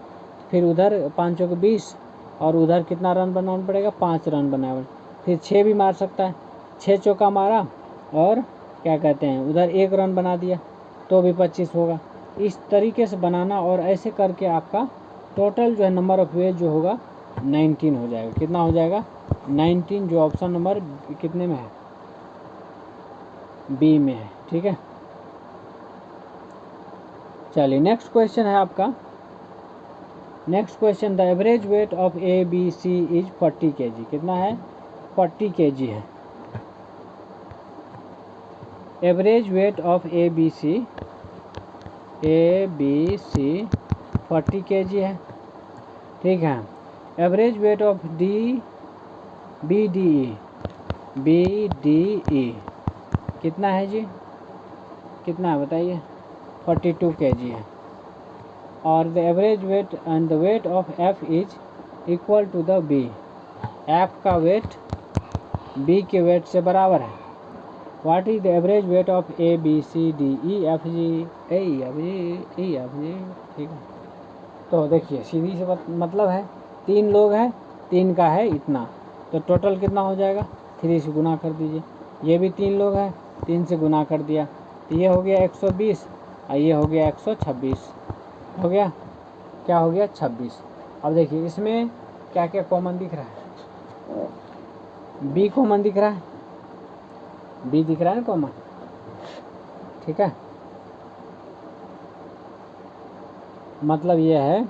फिर उधर 5 चौके 20 और उधर कितना रन बनाना पड़ेगा, 5 रन बनाना। फिर 6 भी मार सकता है, 6 चौका मारा और क्या कहते हैं उधर 1 रन बना दिया, तो भी 25 होगा। इस तरीके से बनाना, और ऐसे करके आपका टोटल जो है नंबर ऑफ वेज जो होगा 19 हो जाएगा। कितना हो जाएगा, 19, जो ऑप्शन नंबर कितने में है, बी में है। ठीक है, चलिए नेक्स्ट क्वेश्चन है आपका। Next question, the average weight of A B C is 40 kg। कितना है, 40 kg है। Average weight of A B C 40 kg है। ठीक है, average weight of B D E कितना है जी, कितना है बताइए, 42 kg है। और the average weight and the weight of F is equal to the B. F का वेट बी के वेट से बराबर है। What is the average weight of A B C D E F G E F G. ठीक है, तो देखिए सीधी से मतलब है 3 लोग हैं, 3 का है इतना, तो टोटल कितना हो जाएगा, 3 से गुना कर दीजिए। ये भी 3 लोग हैं, 3 से गुना कर दिया, तो ये हो गया 120 और ये हो गया 126, हो गया, क्या हो गया 26। अब देखिए इसमें क्या क्या कॉमन दिख रहा है, बी कॉमन दिख रहा है, बी दिख रहा है ना कॉमन। ठीक है, मतलब ये है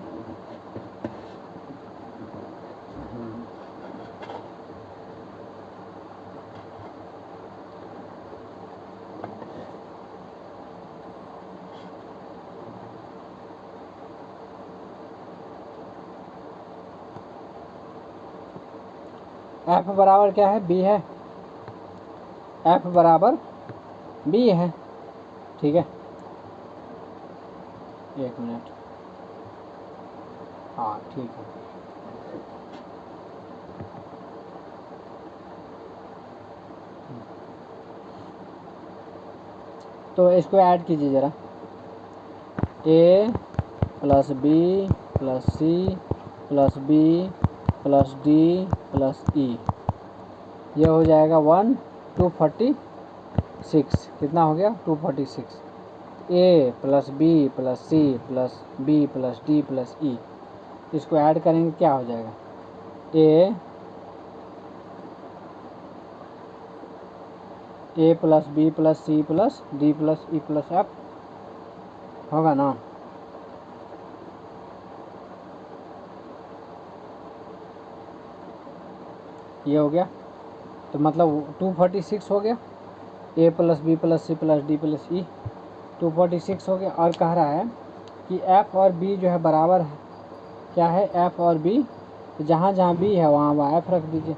एफ बराबर क्या है, बी है, एफ बराबर बी है। ठीक है, 1 मिनट, हाँ ठीक है। तो इसको ऐड कीजिए ज़रा, a plus B plus C plus B plus D plus E, ये हो जाएगा 246। कितना हो गया? 246। A plus B plus C plus B plus D plus E, इसको ऐड करेंगे क्या हो जाएगा? A plus B plus C plus D plus E plus F होगा ना? ये हो गया, तो मतलब 246 हो गया। A plus B plus C plus D plus E 246 हो गया। और कह रहा है कि एफ और बी जो है बराबर है, क्या है? एफ और बी, तो जहाँ जहाँ बी है वहाँ वहाँ एफ रख दीजिए,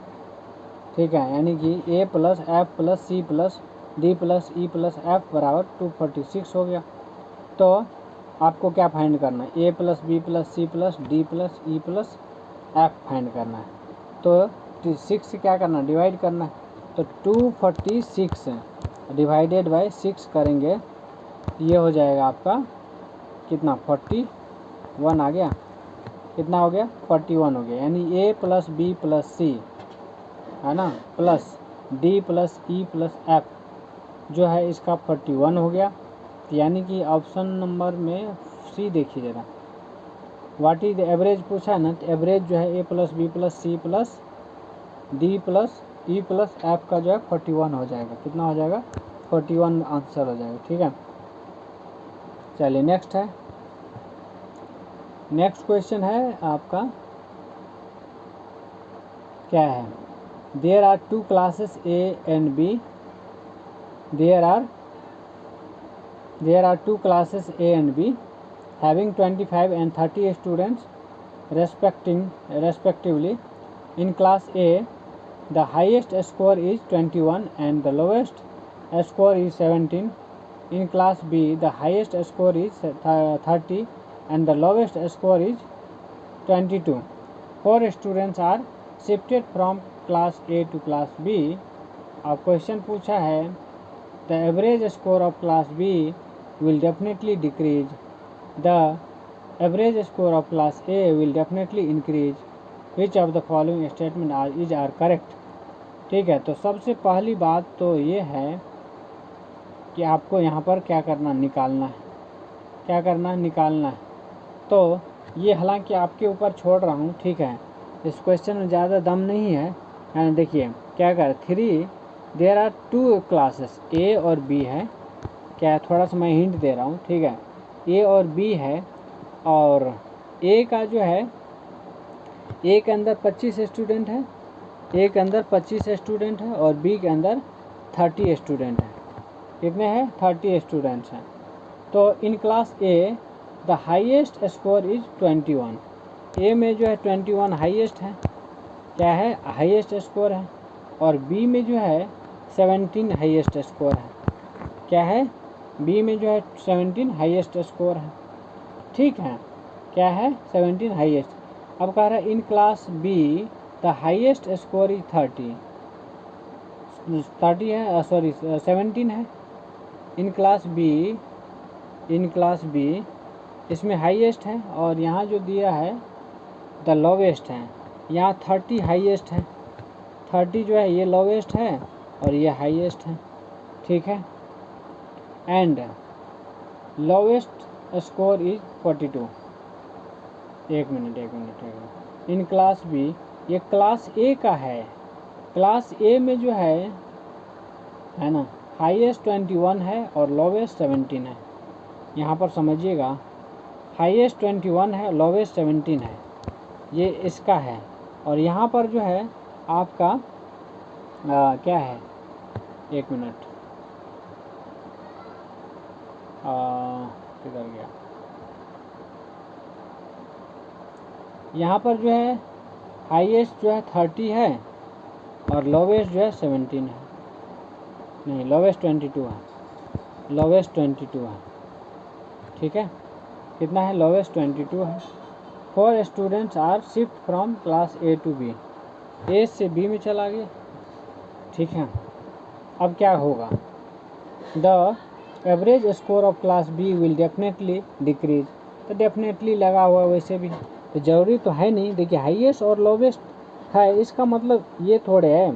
ठीक है। यानी कि A plus F plus C plus D plus E plus F बराबर 246 हो गया। तो आपको क्या फाइंड करना है? A plus B plus C plus D plus E plus F find करना है। तो 6 से क्या करना है? डिवाइड करना है। तो 246 डिवाइडेड बाय 6 करेंगे, ये हो जाएगा आपका कितना? 41 आ गया। कितना हो गया? 41 हो गया। यानी ए प्लस बी प्लस सी है ना, plus D plus E plus F जो है इसका 41 हो गया। यानी कि ऑप्शन नंबर में सी देखिए ज़रा, व्हाट इज द एवरेज पूछा है ना, तो एवरेज जो है A plus B plus C plus D plus E plus F का जो है 41 हो जाएगा। कितना हो जाएगा? 41 आंसर हो जाएगा, ठीक है। चलिए नेक्स्ट है, नेक्स्ट क्वेश्चन है आपका, क्या है? There are 2 classes A and B, there are 2 classes A and B having 25 and 30 students respectively. In class A, the highest score is 21 and the lowest score is 17. In class B, the highest score is 30 and the lowest score is 22. 4 students are shifted from class A to class B. अब question पूछा है, the average score of class B will definitely decrease, the average score of class A will definitely increase, which of the following statement are correct? ठीक है। तो सबसे पहली बात तो ये है कि आपको यहाँ पर क्या करना? निकालना है। क्या करना है? निकालना है। तो ये हालांकि आपके ऊपर छोड़ रहा हूँ, ठीक है। इस क्वेश्चन में ज़्यादा दम नहीं है। देखिए क्या कर 3, देयर आर 2 क्लासेस ए और बी है, क्या थोड़ा सा मैं हिंट दे रहा हूँ, ठीक है। ए और बी है, और ए का जो है, ए के अंदर 25 स्टूडेंट है, ए के अंदर 25 स्टूडेंट है, और बी के अंदर 30 स्टूडेंट है। कितने हैं? 30 स्टूडेंट्स हैं। तो in class A the highest score is 21। ए में जो है 21 हाईएस्ट है, क्या है? हाईएस्ट स्कोर है। और बी में जो है 17 हाईएस्ट स्कोर है, क्या है? बी में जो है 17 हाईएस्ट स्कोर है, ठीक है। क्या है? 17 हाईएस्ट। अब कह रहा है in class be the highest score is 30 है, सॉरी 17 है। इन क्लास बी इसमें हाईएस्ट है, और यहाँ जो दिया है द लोवेस्ट है, यहाँ 30 हाईएस्ट है। 30 जो है ये लोवेस्ट है और ये हाईएस्ट है, ठीक है। And lowest score is 42। एक मिनट। इन क्लास बी, ये क्लास ए का है। क्लास ए में जो है ना, हाईएस्ट 21 है और लोवेस्ट 17 है। यहाँ पर समझिएगा, हाईएस्ट 21 है, लोवेस्ट 17 है, ये इसका है। और यहाँ पर जो है आपका क्या है? एक मिनट, किधर गया? यहाँ पर जो है हाईएस्ट जो है 30 है और लोवेस्ट जो है 17 है, नहीं लोवेस्ट 22 है, लोवेस्ट 22 है, ठीक है। कितना है? लोवेस्ट 22 है। 4 students are shift from class A to B, A से बी में चला गया, ठीक है। अब क्या होगा? The average score of class B will definitely decrease, तो डेफिनेटली लगा हुआ वैसे भी, तो ज़रूरी तो है नहीं। देखिए हाईएस्ट और लोवेस्ट है, इसका मतलब ये थोड़े है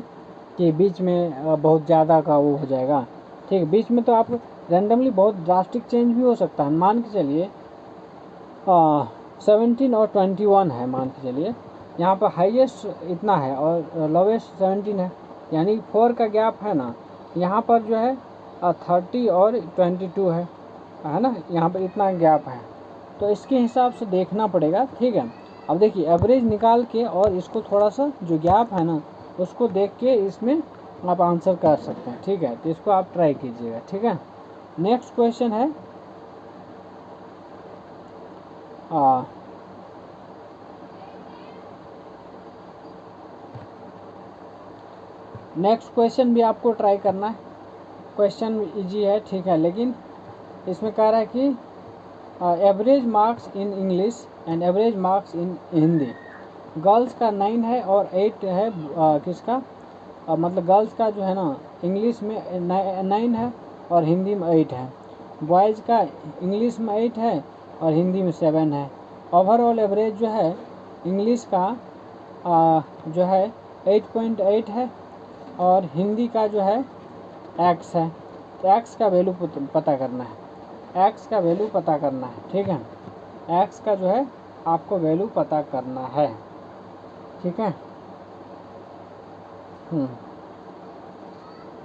कि बीच में बहुत ज़्यादा का वो हो जाएगा। ठीक है, बीच में तो आप रैंडमली बहुत ड्रास्टिक चेंज भी हो सकता है। मान के चलिए 17 और 21 है, मान के चलिए यहाँ पर हाईएस्ट इतना है और लोवेस्ट 17 है, यानी 4 का गैप है ना। यहाँ पर जो है 30 और 22 है ना, यहाँ पर इतना गैप है, तो इसके हिसाब से देखना पड़ेगा। ठीक है, अब देखिए एवरेज निकाल के और इसको थोड़ा सा जो गैप है ना उसको देख के इसमें आप आंसर कर सकते हैं। ठीक है, तो इसको आप ट्राई कीजिएगा। ठीक है, नेक्स्ट क्वेश्चन है नेक्स्ट क्वेश्चन भी आपको ट्राई करना है। क्वेश्चन इजी है, ठीक है, लेकिन इसमें कह रहा है कि average marks in English and average marks in Hindi. Girls का 9 है और 8 है किसका, मतलब गर्ल्स का जो है ना इंग्लिश में 9 है और हिंदी में 8 है। बॉयज़ का इंग्लिश में 8 है और हिंदी में 7 है। ओवरऑल एवरेज जो है इंग्लिश का जो है 8.8 है और हिंदी का जो है x है। तो x का वैल्यू पता करना है, x का वैल्यू पता करना है। ठीक है, x का जो है आपको वैल्यू पता करना है। ठीक है,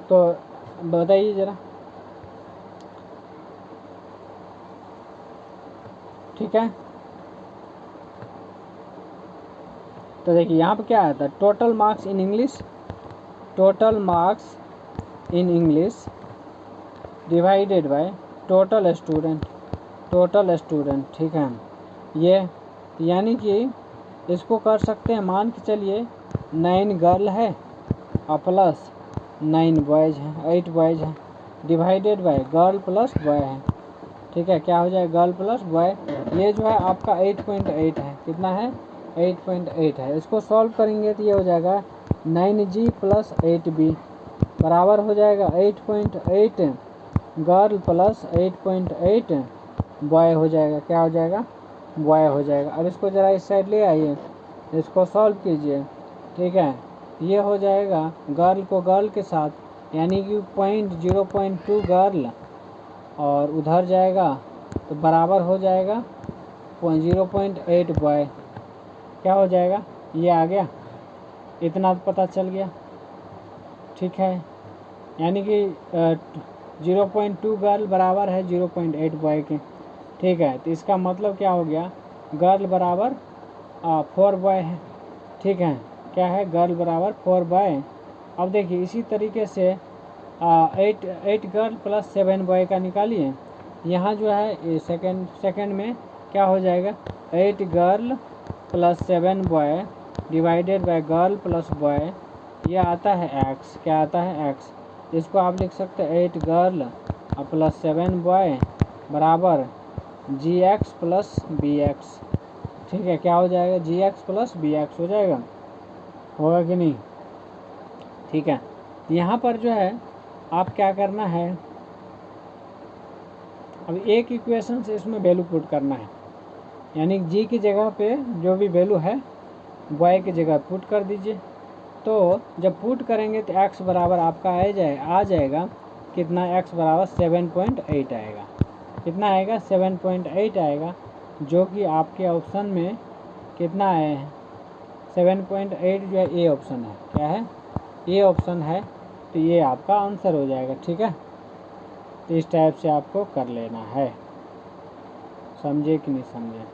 तो बताइए ज़रा। ठीक है, तो देखिए यहाँ पे क्या आता है, total marks in English, total marks in English divided by total student, total student. ठीक है, ये यानी कि इसको कर सकते हैं, मान के चलिए 9 गर्ल है और प्लस 9 बॉयज़ हैं, 8 बॉयज़ हैं, divided by girl plus boy है। ठीक है, क्या हो जाए, गर्ल प्लस बॉय। ये जो है आपका 8.8 है, कितना है, 8.8 है। इसको सॉल्व करेंगे तो ये हो जाएगा 9G प्लस 8B बराबर हो जाएगा 8.8 गर्ल प्लस 8.8 बॉय हो जाएगा। क्या हो जाएगा, बॉय हो जाएगा। अब इसको ज़रा इस साइड ले आइए, इसको सॉल्व कीजिए। ठीक है, ये हो जाएगा गर्ल को गर्ल के साथ, यानी कि 0.2 गर्ल और उधर जाएगा तो बराबर हो जाएगा 0.8 बॉय। क्या हो जाएगा, ये आ गया, इतना पता चल गया। ठीक है, यानी कि 0.2 गर्ल बराबर है 0.8 बॉय के। ठीक है, तो इसका मतलब क्या हो गया, गर्ल बराबर 4 बॉय है। ठीक है, क्या है, गर्ल बराबर 4 बॉय। अब देखिए इसी तरीके से 8 गर्ल प्लस 7 बॉय का निकालिए। यहाँ जो है सेकेंड में क्या हो जाएगा, 8 girl plus 7 boy divided by girl plus boy, ये आता है x। क्या आता है, x। इसको आप लिख सकते हैं 8 गर्ल प्लस 7 बॉय बराबर gx प्लस bx। ठीक है, क्या हो जाएगा, gx प्लस bx हो जाएगा, होगा कि नहीं। ठीक है, यहाँ पर जो है आप क्या करना है, अब एक इक्वेशन से इसमें वैल्यू पुट करना है, यानी जी की जगह पे जो भी वैल्यू है बॉय की जगह पुट कर दीजिए। तो जब पुट करेंगे तो x बराबर आपका आ जाएगा कितना, x बराबर 7.8 आएगा। कितना आएगा, 7.8 आएगा, जो कि आपके ऑप्शन में कितना आया है, 7.8 जो है ए ऑप्शन है। क्या है, ए ऑप्शन है, तो ये आपका आंसर हो जाएगा। ठीक है, तो इस टाइप से आपको कर लेना है, समझे कि नहीं समझे।